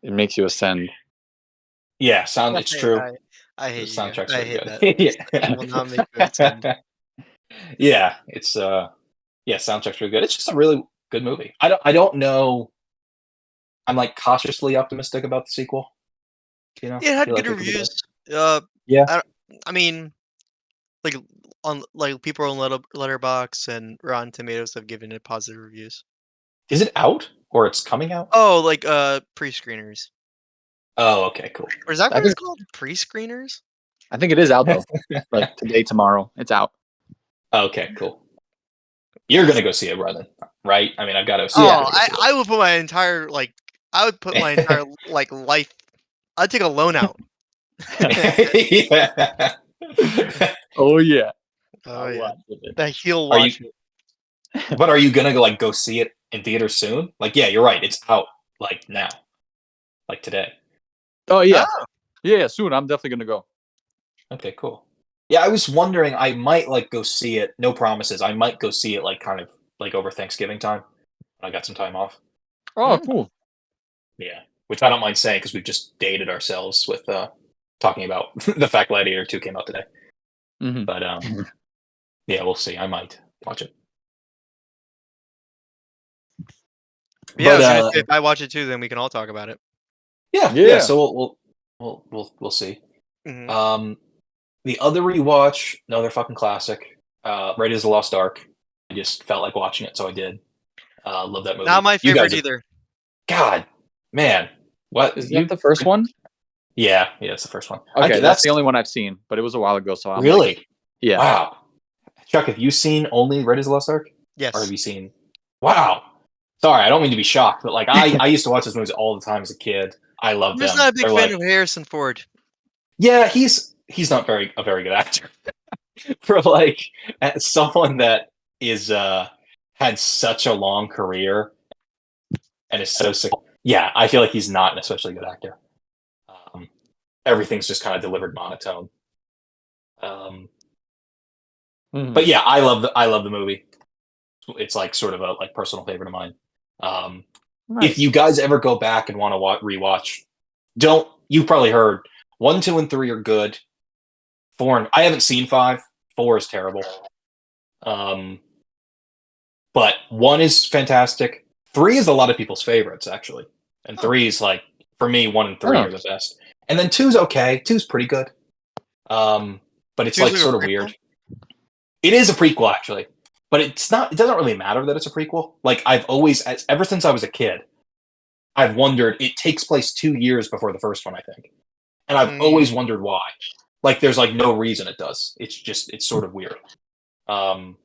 it makes you ascend. Yeah, sound it's true. I The hate you guys. soundtrack's I really hate good. that. It will not make you attend. Yeah, it's yeah, soundtrack's really good. It's just a really good movie. I don't know. I'm like cautiously optimistic about the sequel. You know, Yeah, it I had feel good like it could be good. reviews. Uh, Yeah. I, I mean, like on like people on Letterbox and Rotten Tomatoes have given it positive reviews. Is it out or it's coming out? Oh, like pre-screeners. Oh, okay, cool. Or is that I what it's think called? Pre-screeners? I think it is out though. Like today, tomorrow, it's out. Okay, cool. You're gonna go see it, brother, right? I mean, I've got to assume you're Yeah. Oh, gonna go see I would put my entire like I would put my entire it. like life. I'd take a loan out. Yeah. Oh yeah. Oh I'll yeah, watch it. that he'll Are you? watch it. But are you gonna go like go see it in theaters soon? Like, yeah, you're right. It's out like now, like today. Oh yeah. Oh, Yeah, soon. I'm definitely gonna go. Okay, cool. Yeah, I was wondering. I might like go see it. No promises. I might go see it like kind of like over Thanksgiving time. I got some time off. Oh, mm. cool. Yeah, which I don't mind saying because we've just dated ourselves with talking about the fact Gladiator 2 came out today. Hmm. But yeah, we'll see. I might watch it. Yeah, I But was gonna say if I watch it too, then we can all talk about it. yeah. Yeah. So we'll see. Hmm. Um, the other rewatch, another fucking classic. Raiders of the Lost Ark. I just felt like watching it, so I did. Love that Not movie. my You favorite guys, either. God, man, what Is that you? the first one? Yeah, it's the first one. Okay, that's That's the only one I've seen, but it was a while ago, so I'm like, really yeah. wow. Chuck, have you seen only Raiders of the Lost Ark, or have Yes. you seen? Wow. Sorry, I don't mean to be shocked, but like I used to watch those movies all the time as a kid. I I'm love just them. not a big They're fan like, of Harrison Ford. yeah, he's not a very good actor for like someone that is had such a long career and is so sick. Yeah, I feel like he's not an especially good actor. Um, Everything's just kind of delivered monotone. Um, Mhm. but yeah, I love the movie. It's like sort of a like personal favorite of mine. Um, if Nice. you guys ever go back and want to rewatch, don't you've probably heard 1, 2, and 3 are good. 4 and I haven't seen 5. 4 is terrible. Um, but 1 is fantastic. 3 is a lot of people's favorites actually, and Oh, 3 is like for me 1 and 3 Oh, are the best. And then 2's okay. 2's pretty good. But it's two's like like a sort of prequel. weird. It is a prequel actually, but it's not. It doesn't really matter that it's a prequel. Like I've always, ever since I was a kid, I've wondered. It takes place 2 years before the first one, I think, and I've Mm. always wondered why. Like there's like no reason it does. It's just it's sort of weird. Um,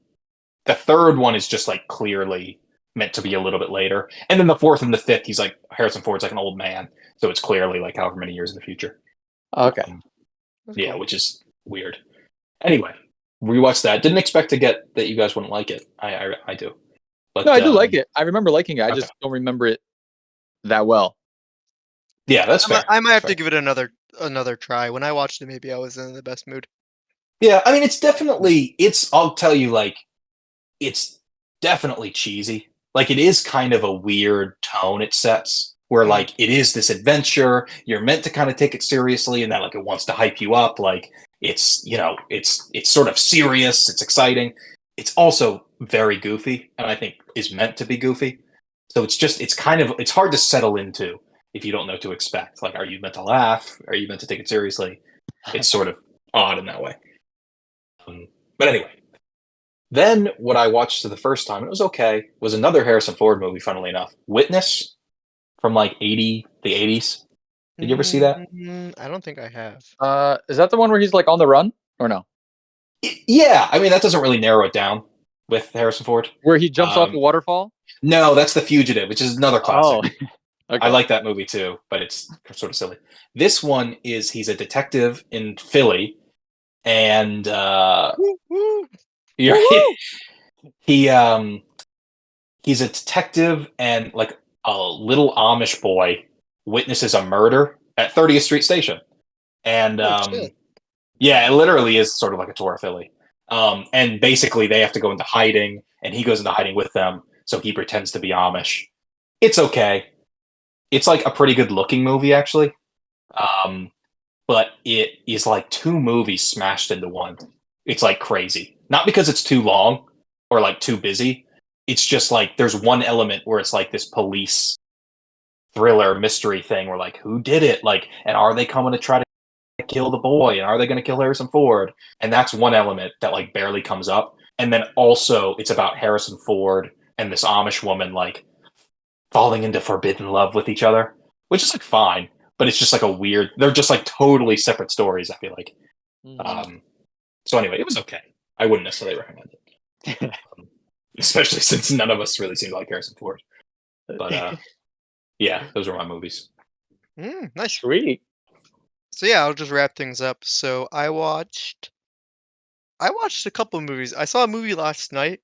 the third one is just like clearly meant to be a little bit later, and then the fourth and the fifth, he's like Harrison Ford's like an old man, so it's clearly like however many years in the future. okay. Um, That's yeah, cool. which is weird. Anyway, rewatch that. Didn't expect to get that you guys wouldn't like it. I do. No, But I do like it. I remember liking it. I okay, just don't remember it that well. yeah, that's fair. I might That's have to fair. give it another try. When I watched it, maybe I was in the best mood. Yeah, I mean, it's definitely it's. I'll tell you, like, it's definitely cheesy. Like, it is kind of a weird tone it sets, where Mm. like it is this adventure. You're meant to kind of take it seriously, and that like it wants to hype you up. Like, it's it's sort of serious. It's exciting. It's also very goofy, and I think is meant to be goofy. So it's just it's kind of it's hard to settle into if you don't know what to expect. Like, are you meant to laugh? Are you meant to take it seriously? It's sort of odd in that way. But anyway, then what I watched for the first time, it was okay, was another Harrison Ford movie, funnily enough. Witness from like the 80s. Did you ever see that? I don't think I have. Is that the one where he's like on the run or no? Yeah, I mean, that doesn't really narrow it down with Harrison Ford. Where he jumps off a Um, waterfall? no, that's The Fugitive, which is another Oh, classic. I okay. like that movie too, but it's sort of silly. This one is he's a detective in Philly, and Woo, woo. you're, Woohoo! he he's a detective and like a little Amish boy witnesses a murder at 30th Street Station. And Oh shit. yeah, it literally is sort of like a tour of Philly. And basically they have to go into hiding and he goes into hiding with them. So he pretends to be Amish. It's okay. It's like a pretty good looking movie actually. Um, but it is like two movies smashed into one. It's like crazy. Not because it's too long or like too busy. It's just like there's one element where it's like this police thriller mystery thing where like who did it? Like, and are they coming to try to kill the boy? And are they going to kill Harrison Ford? And that's one element that like barely comes up. And then also it's about Harrison Ford and this Amish woman like falling into forbidden love with each other, which is like fine, but it's just like a weird. They're just like totally separate stories. I feel like. Mhm. Um, so anyway, it was okay. I wouldn't necessarily recommend it, especially since none of us really seem to like Harrison Ford. But yeah, those were my movies. Nice. Sweet. So yeah, I'll just wrap things up. So I watched a couple of movies. I saw a movie last night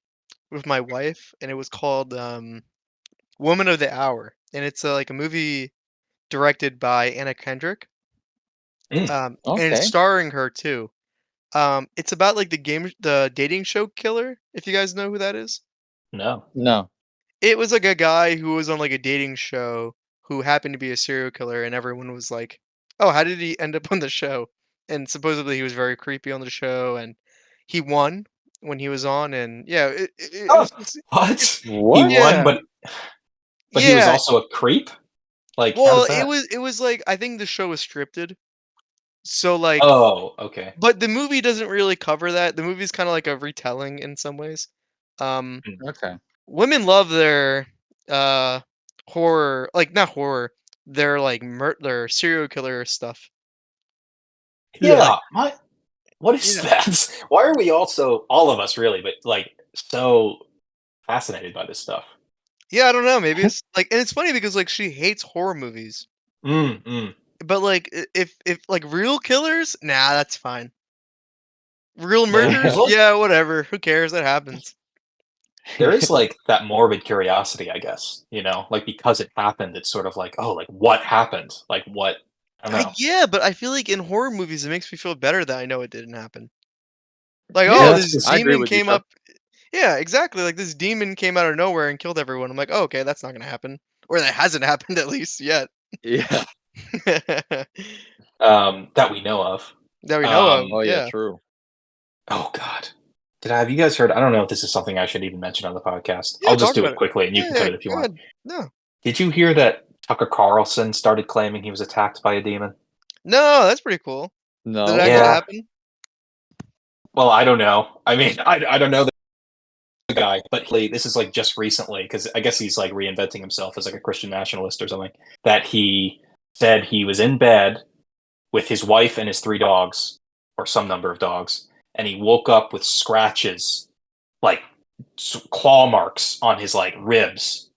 with my wife, and it was called Woman of the Hour, and it's like a movie directed by Anna Kendrick, Mm, and it's Okay. starring her too. It's about like the dating show killer. If you guys know who that is, no. No. it was like a guy who was on like a dating show who happened to be a serial killer, and everyone was like, "Oh, how did he end up on the show?" And supposedly he was very creepy on the show, and he won when he was on, and yeah, it Oh, was just, what? He What? won, yeah, but he was yeah. also a creep. Like, how Well, does it that? was it was like I think the show was scripted, so like, Oh, okay. but the movie doesn't really cover that. The movie's kind of like a retelling in some ways. Um, Mm. Okay. Women love their uh horror, like not horror, their like their serial killer stuff. Yeah. Like, Yeah, my what is yeah, that? Why are we also all of us really, but like so fascinated by this stuff? yeah, I don't know. Maybe it's like, and it's funny because like she hates horror movies. Mm, mm. but like if like real killers, nah, that's fine. Real There's murders, like yeah, whatever. Who cares? That happens. there is like that morbid curiosity, I guess, like because it happened, it's sort of like, oh, like what happened? Like what? I don't know. Yeah, but I feel like in horror movies, it makes me feel better that I know it didn't happen. Like, Yeah, oh, Yeah, that's this just I agree demon with you, came Chuck. up. Yeah, exactly. Like this demon came out of nowhere and killed everyone. I'm like, oh, okay, that's not gonna happen, or that hasn't happened at least yet. Yeah. That that we know of. we know of. Um, Oh yeah, Yeah. true. oh God, have you guys heard? I don't know if this is something I should even mention on the podcast. Yeah, I'll just talk do about it it. quickly, and you Yeah, can yeah, cut it if you go want. ahead. No. Did you hear that Tucker Carlson started claiming he was attacked by a demon? No, that's pretty cool. Did it No. actually Yeah. happen? Well, I don't know. I mean, I don't know the guy, but this is like just recently because I guess he's like reinventing himself as like a Christian nationalist or something. That he said he was in bed with his wife and his three dogs, or some number of dogs, and he woke up with scratches, like claw marks on his like ribs,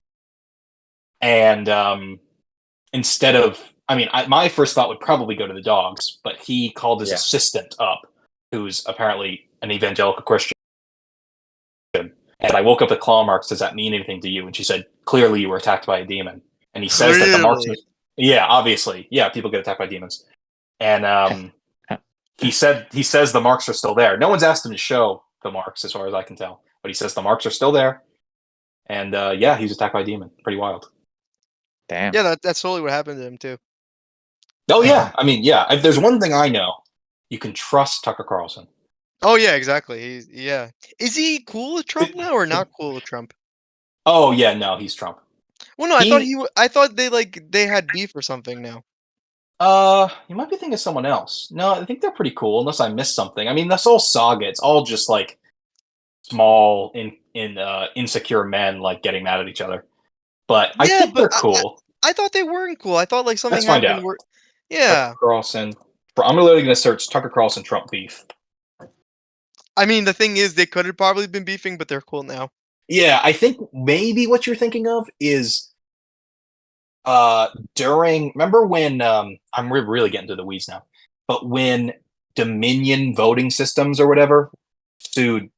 and instead of, I mean, my first thought would probably go to the dogs, but he called his Yeah. assistant up, who's apparently an evangelical Christian. And I woke up with claw marks. Does that mean anything to you? And she said, clearly you were attacked by a demon. And he says that the marks, Clearly. yeah, obviously, yeah, people get attacked by demons. And he says the marks are still there. No one's asked him to show the marks, as far as I can tell, but he says the marks are still there. And yeah, he was attacked by a demon. Pretty wild. Damn. Yeah, that's totally what happened to him too. Oh yeah, I mean, yeah. If there's one thing I know, you can trust Tucker Carlson. Oh yeah, exactly. Yeah. Is he cool with Trump now or not cool with Trump? Oh yeah, no, he's Trump. Well, no, I thought He I thought they had beef or something now. you might be thinking of someone else. No, I think they're pretty cool, unless I missed something. I mean, this whole saga, it's all just like small insecure men like getting mad at each other. But I Yeah, think but they're cool. I thought they weren't cool. I thought like something Let's find happened out. where Tucker yeah. Carlson. I'm literally going to search Tucker Carlson Trump beef. I mean, the thing is they could have probably been beefing, but they're cool now. Yeah, I think maybe what you're thinking of is during, remember when I'm really getting to the weeds now, but when Dominion voting systems or whatever sued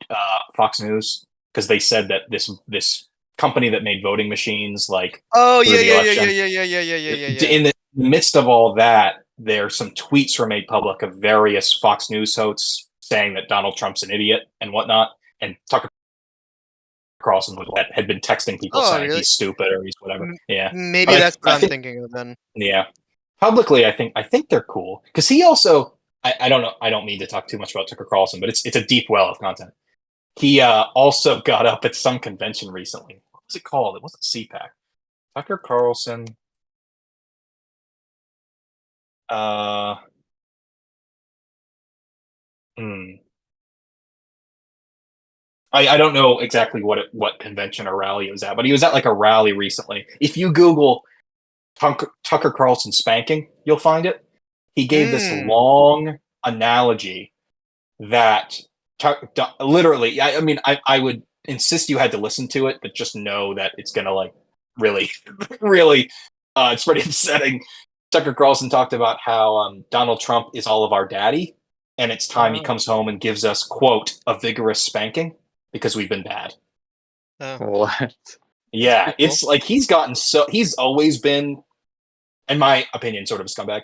Fox News because they said that this company that made voting machines like Oh, through yeah, the yeah, yeah, yeah, election, yeah, yeah, yeah, yeah, yeah, yeah, yeah. in the midst of all that, there's some tweets were made public of various Fox News hosts saying that Donald Trump's an idiot and whatnot, and Tucker Carlson had been texting people Oh, saying really? he's stupid or he's whatever. M Yeah, but Maybe that's what I I'm think, thinking of then. yeah, publicly I think they're cool because he also, I don't know, I don't mean to talk too much about Tucker Carlson, but it's a deep well of content. He also got up at some convention recently. What was it called? It wasn't CPAC. Tucker Carlson. Uh, hmm. I don't know exactly what convention or rally it was at, but he was at like a rally recently. If you Google Tucker Carlson spanking, you'll find it. He gave this Mm. long analogy that literally, I mean, I would insist you had to listen to it, but just know that it's gonna like really, really, it's pretty upsetting. Tucker Carlson talked about how Donald Trump is all of our daddy, and it's time he Oh, comes home and gives us, quote, a vigorous spanking because we've been bad. oh, What? that's Yeah, pretty cool. it's like he's always been, in my opinion, sort of a scumbag,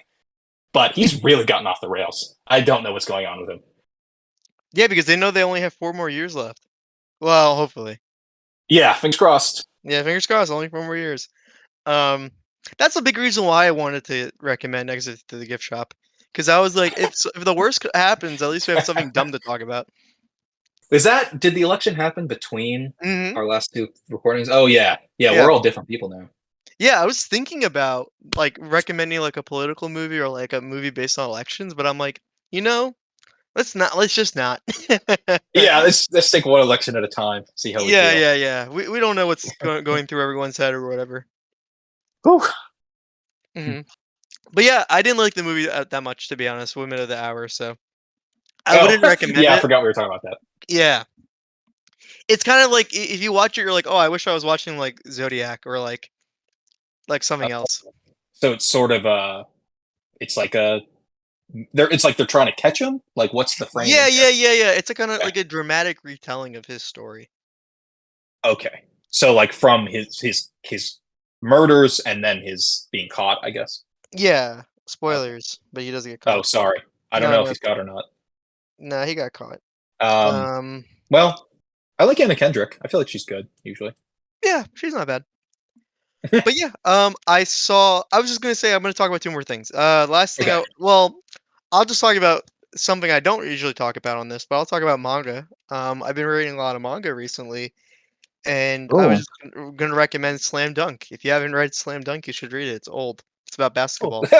but he's really gotten off the rails. I don't know what's going on with him. Yeah, because they know they only have 4 more years left. Well, hopefully. Yeah, fingers crossed. Yeah, fingers crossed, only 4 more years. Um, that's a big reason why I wanted to recommend Exit to the Gift Shop, because I was like, if the worst happens, at least we have something dumb to talk about. Did the election happen between Mhm. our last two recordings? Oh yeah. Yeah, Yeah. we're all different people now. Yeah, I was thinking about, like, recommending, like, a political movie or, like, a movie based on elections, but I'm like, "You know, let's just not." Yeah, let's take one election at a time, see how we Yeah, feel. yeah, yeah. We don't know what's going through everyone's head or whatever. Whew. Mhm. But yeah, I didn't like the movie, that much, to be honest, Women of the Hour, so I Oh, wouldn't recommend yeah, I it. forgot we were talking about that. Yeah. It's kinda like if you watch it, you're like, "Oh, I wish I was watching, like, Zodiac or, like, something else." So it's sort of it's like a it's like they're trying to catch him. Like, what's the Yeah, framing here? yeah, yeah, yeah. It's a kind of Okay. like a dramatic retelling of his story. Okay. So like from his murders and then his being caught, I guess. Yeah, Okay. spoilers, but he doesn't get Oh, caught. sorry. I don't No, know if no, he's it's okay. caught or not. No, he got caught. Um, Um, well, I like Anna Kendrick. I feel like she's good usually. yeah, she's not bad. But yeah, I was just gonna say I'm gonna talk about two more things. Last thing Okay. I'll just talk about something I don't usually talk about on this, but I'll talk about manga. I've been reading a lot of manga recently, and I was Oh, just gonna recommend Slam Dunk. If you haven't read Slam Dunk, you should read it. It's old. It's about Cool. basketball.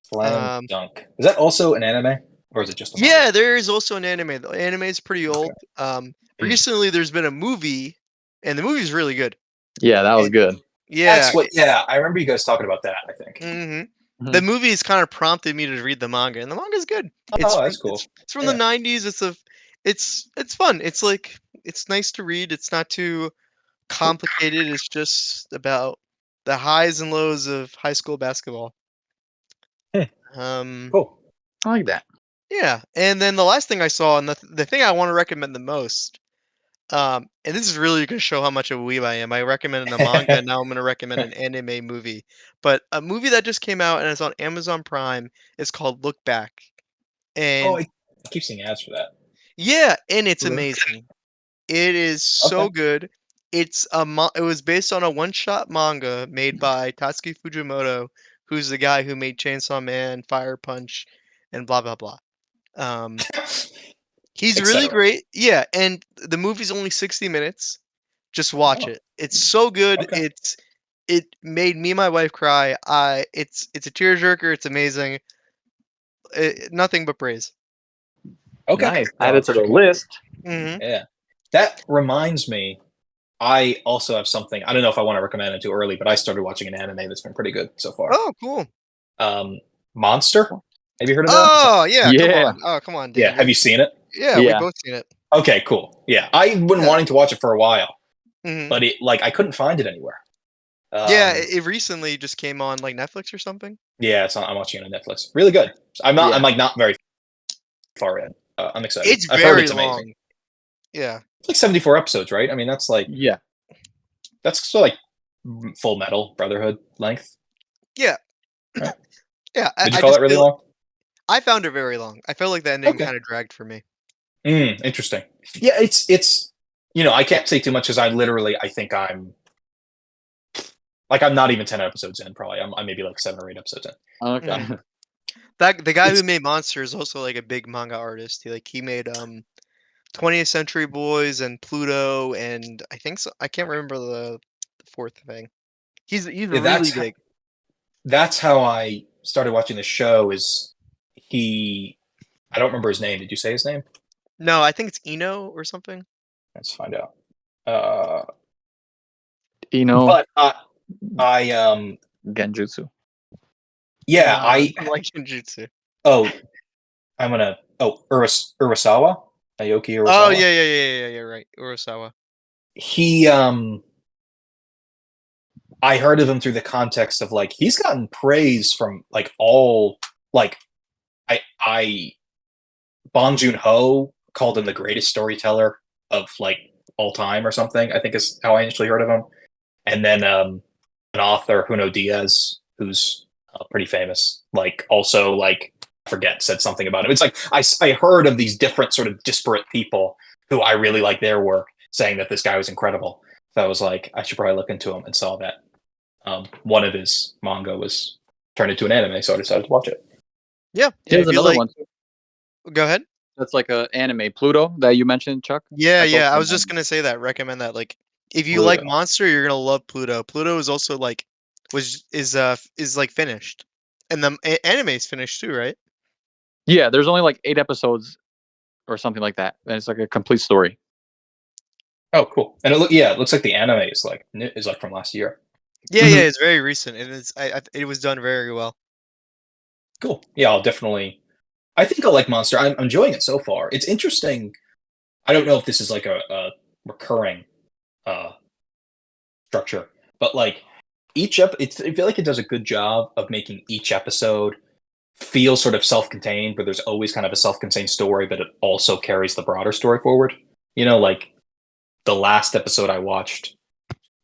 Slam Um, Dunk. Is that also an anime or is it just a manga? yeah, there is also an anime. The anime is pretty Okay. old. Mm. Recently there's been a movie, and the movie's really good. yeah, that was And good. That's yeah, what. Yeah, I remember you guys talking about that. I think. mhm. The Mhm. movies kinda prompted me to read the manga, and the manga's good. Oh, that's cool. It's from the Yeah. '90s, it's fun. It's nice to read, it's not too complicated, it's just about the highs and lows of high school basketball. Hmm, Um, cool. I like that. yeah, and then the last thing I saw, and the thing I wanna recommend the most, and this is really gonna show how much of a weeb I am. I recommended a manga, and now I'm gonna recommend an anime movie. But a movie that just came out and it's on Amazon Prime is called Look Back. Oh, And I keep seeing ads for that. yeah, and it's Really? amazing. It is Okay. so good. It was based on a one-shot manga made by Tatsuki Fujimoto, who's the guy who made Chainsaw Man, Fire Punch, and blah blah blah. Um, he's really Etc. great. Yeah, and the movie's only 60 minutes. Just watch Oh, it. It's so good. okay. It made me and my wife cry. It's a tearjerker. It's amazing. Nothing but praise. Okay. Nice. Well, Add I'll it have to to the check it out. list. Mhm. Yeah. That reminds me. I also have something. I don't know if I want to recommend it too early, but I started watching an anime that's been pretty good so far. Oh, cool. Um, Monster. Have you heard of that? Oh, yeah, come Yeah. on. Oh, come on, Yeah. dude. Have you seen it? Yeah, we Yeah. both seen it. Okay. Cool. Yeah. I've been Yeah. wanting to watch it for a while, Mhm. but it like I couldn't find it anywhere. Yeah, Um, it recently just came on, like, Netflix or something. yeah, it's on, I'm watching it on Netflix. Really good. I'm not. I'm Yeah. like not very far in. I'm excited. It's I've heard very it's amazing. long. Yeah. It's like 74 episodes, right? I mean, Yeah. that's sort of like Full Metal Brotherhood length, Yeah. right? Yeah, Would you I call just that really feel long? I found it very long. I felt like the ending Okay. kinda dragged for me. Interesting. Yeah, it's I can't say too much because I think I'm not even 10 episodes in. Probably I'm maybe like 7 or 8 episodes in. Mhm. Okay. That the guy who It's made Monster is also, like, a big manga artist. He made, 20th Century Boys and Pluto, and I think so I can't remember the 4th thing. He's yeah, really big. that's how I started watching the show. Is he? I don't remember his name. Did you say his name? No, I think it's Eno or something. Let's find out. Uh, You know, but I Genjutsu. yeah I don't like Genjutsu. oh Urasawa, Naoki Oh, Urasawa. yeah, right, Urasawa. He I heard of him through the context of like he's gotten praise from like all like I Bong Joon Ho called him the greatest storyteller of like all time or something. I think is how I initially heard of him. And then an author Huno Diaz, who's pretty famous, like also like I forget said something about him. It's like I heard of these different sort of disparate people who I really like their work, saying that this guy was incredible. So I was like, I should probably look into him and saw that one of his manga was turned into an anime, so I decided to watch it. Yeah, yeah, Here's if you another like one too. go ahead. That's like a anime. Pluto that you mentioned, Chuck. Yeah, That's also yeah, I an was just anime. gonna say that, recommend that, like, if you like Pluto. Monster, you're gonna love Pluto. Pluto is also, like is, like, finished. And the anime is finished too, right? Yeah, there's only like 8 episodes or something like that, and it's like a complete story. Oh, cool! And it looks like the anime is like from last year. Yeah, yeah, Mhm. it's very recent, and it was done very well. Cool. Yeah, I'll definitely. I think I'll like Monster. I'm enjoying it so far. It's interesting. I don't know if this is like a recurring uh, structure, but like I feel like it does a good job of making each episode feel sort of self-contained, but there's always kind of a self-contained story, but it also carries the broader story forward. Like the last episode I watched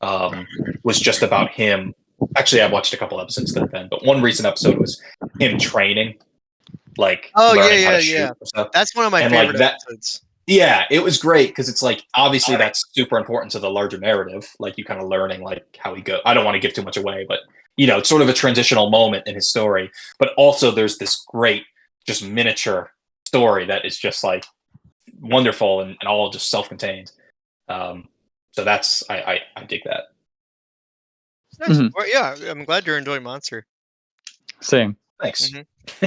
was just about him. Actually, I watched a couple episodes since then, but one recent episode was him training, like Oh yeah, learning how yeah, to shoot yeah. and stuff. That's one of my And like favorite that, episodes. yeah, it was great because it's like obviously that's super important to the larger narrative. Like you kind of learning like how he go. I don't want to give too much away, but it's sort of a transitional moment in his story. But also there's this great, just miniature story that is just like wonderful and all just self-contained. So that's I dig that. Nice. Mhm. Well, yeah, I'm glad you're enjoying Monster. Same. Thanks. hmm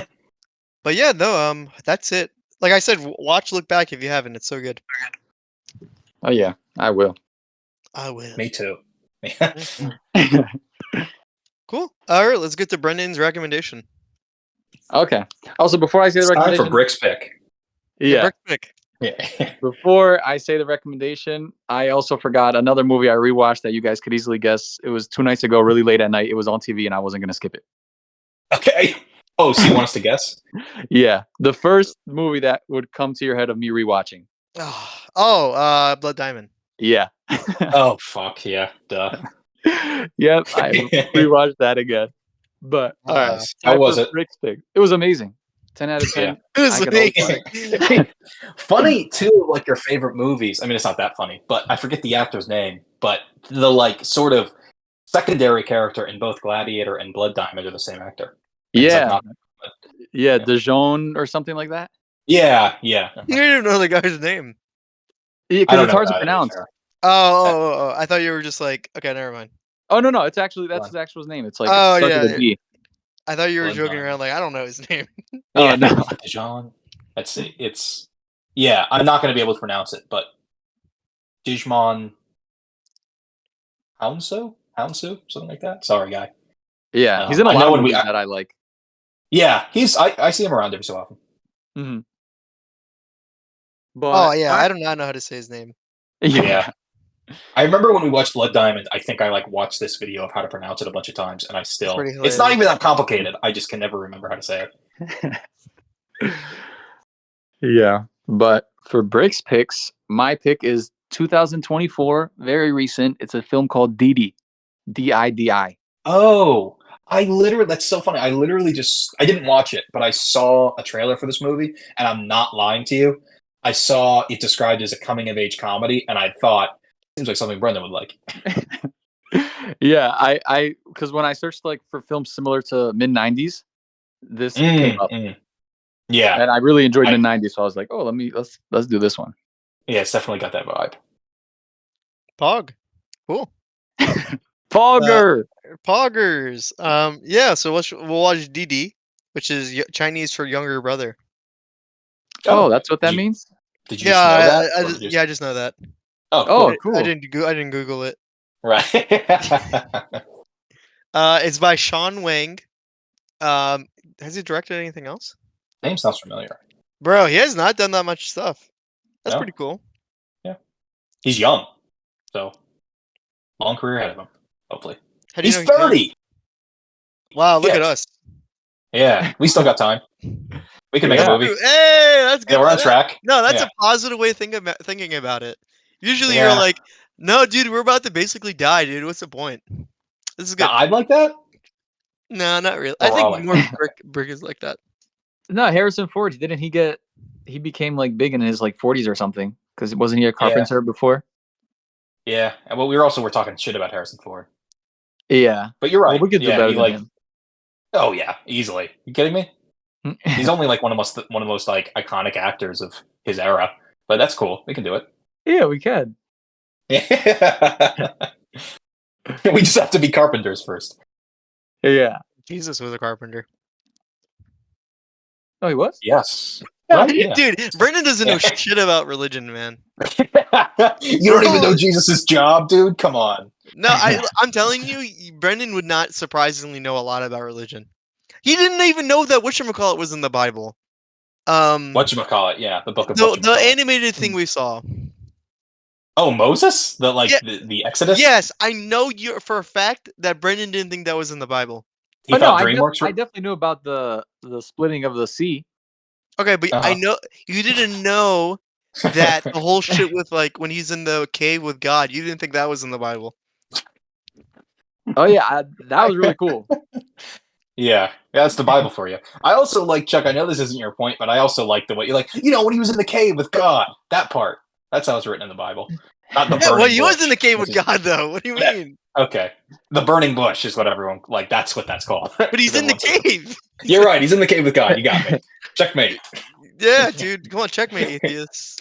But yeah, no, that's it. Like I said, watch Look Back if you haven't. It's so good. Oh yeah, I will. I will. Me too. Mhm. Cool. All right, let's get to Brendan's recommendation. Okay. Also, before I say the It's time for recommendation, Brick's pick. Yeah, yeah, Brick Pick. Yeah. before I say the recommendation, I also forgot another movie I rewatched that you guys could easily guess. It was 2 nights ago, really late at night. It was on TV, and I wasn't gonna skip it. Okay. Oh, so you want us to guess? Yeah, the first movie that would come to your head of me rewatching. Blood Diamond. Yeah. Oh fuck yeah, duh. Yep, I rewatched that again. But all right, Uh, Nice. How time was for it? Brick Stick. It was amazing. 10 out of Yeah. 10. it was I could always watch amazing. Funny too, like your favorite movies. I mean, it's not that funny, but I forget the actor's name. But the like sort of secondary character in both Gladiator and Blood Diamond are the same actor. Like it's like Yeah. not. Yeah, Yeah, Dijon or something like that. yeah. You didn't even know the guy's name. Yeah, I because don't it's know hard to that to be pronounce. fair. I thought you were just like, okay, never mind. Oh no, that's Hold his on. actual name. It's like it Oh starts with a yeah, D. I thought you were Blood joking around. Diamond. Like, I don't know his name. Oh Yeah, no. Dijon. Let's see. It's yeah. I'm not going to be able to pronounce it, but Digimon Hounsu, something like that. Sorry, guy. Yeah, he's in a I lot know of when we. movies that I like. Yeah, I see him around every so often. Hmm. Oh But yeah, I do not know how to say his name. Yeah. yeah, I remember when we watched Blood Diamond, I think I like watched this video of how to pronounce it a bunch of times, and I It's still pretty it's not hilarious. even that complicated. I just can never remember how to say it. yeah. But for Brick's picks, my pick is 2024, very recent. It's a film called Didi, Didi. Oh, that's so funny. I didn't watch it, but I saw a trailer for this movie, and I'm not lying to you. I saw it described as a coming of age comedy, and I thought seems like something Brendan would like. Yeah, I because when I searched like for films similar to mid '90s, this came up, Mm. Yeah, and I really enjoyed I mid '90s. So I was like, oh, let's do this one. yeah, it's definitely got that vibe. Pog. Cool. Uh, Fogger. Poggers. Yeah. So we'll watch DD, which is Chinese for younger brother. Oh, Oh, that's what did that you means. did you Yeah, just know that, or did you I just know that. Oh, Oh, cool. I cool. didn't. I didn't Google it. Right. It's by Sean Wang. Has he directed anything else? Name sounds familiar. Bro, he has not done that much stuff. That's No? pretty cool. Yeah. He's young, so long career ahead of him, hopefully. How do you He's know he's young? 30! Wow, look at Shit. us. Yeah, we still got time. We can make a Yeah. movie. Hey, that's Yeah, good. we're on track. No, that's Yeah. a positive way of thinking about it. Usually you're Yeah. like, no, dude, we're about to basically die, dude. What's the point? This is Now, good. I'd like that. No, not really. I Or we're all think like more that. brick is like that. No, Harrison Ford. Didn't he get? He became like big in his like 40s or something. Because wasn't he a Yeah. carpenter before? Yeah. And well, we're talking shit about Harrison Ford. Yeah. But you're Well, right. we could do Yeah, better he than like him. oh yeah, easily. You kidding me? He's only like one of the most like iconic actors of his era. But that's cool. We can do it. Yeah, we can. Yeah. We just have to be carpenters first. Yeah. Jesus was a carpenter. Oh, he was. Yes. Right? Yeah. Dude, Brendan doesn't know Yeah. shit about religion, man. You don't even know Jesus' job, dude? Come on. No, I'm telling you, Brendan would not surprisingly know a lot about religion. He didn't even know that whatchamacallit was in the Bible. Whatchamacallit, yeah, the book of The whatchamacallit. animated thing we saw. Oh, Moses? Yeah, The Exodus? yes, I know you for a fact that Brendan didn't think that was in the Bible. He Oh no, thought DreamWorks I were. definitely knew about the splitting of the sea. Okay, but I Uh-huh. know you didn't know that the whole shit with like when he's in the cave with God. You didn't think that was in the Bible. Oh yeah, that was really cool. Yeah, that's the Bible for you. I also like Chuck. I know this isn't your point, but I also like the way you like. When he was in the cave with God. That part. That's how it's written in the Bible. Not the Yeah, well, burning he was in bush, the cave which with is God though. What do you mean? okay. The burning bush is what everyone like. That's what that's called. But he's Because in the everyone says cave. He's you're in- right. He's in the cave with God. You got me. Checkmate. yeah, dude. Come on, checkmate, atheists.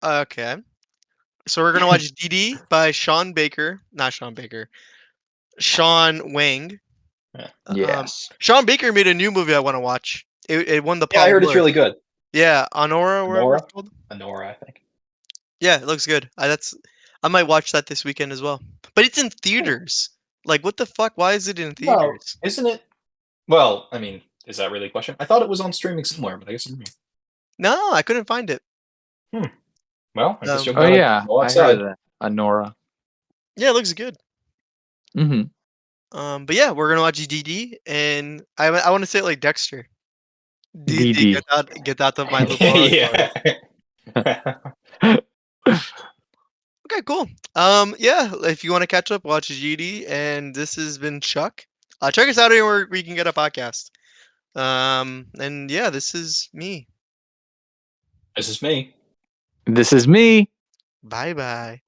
Okay. So we're gonna watch DD by Sean Baker, not Sean Baker, Sean Wang. Um, Yes. Sean Baker made a new movie I want to watch. It won the Yeah, I Palme heard it's d'Or. really good. Yeah, Honora, wherever it's Honora, called. Honora, I think. Yeah, it looks good. I might watch that this weekend as well. But it's in Cool. theaters. Like, what the fuck? Why is it in Well, theaters? isn't it? Well, I mean, is that really a question? I thought it was on streaming somewhere, but I guess I'm wrong. No, I couldn't find it. Hmm. Well, I guess you'll Oh Um, gotta yeah, go I heard outside. of that. Anora. yeah, it looks good. Mm-hmm. But yeah, we're gonna watch DD, and I want to say it like Dexter. DD, DD. get out of my laboratory. Yeah. Okay, cool. Yeah, if you want to catch up, watch GD, and this has been Chuck. Check us out anywhere where you can get a podcast. And yeah, this is me. This is me. This is me. Bye bye.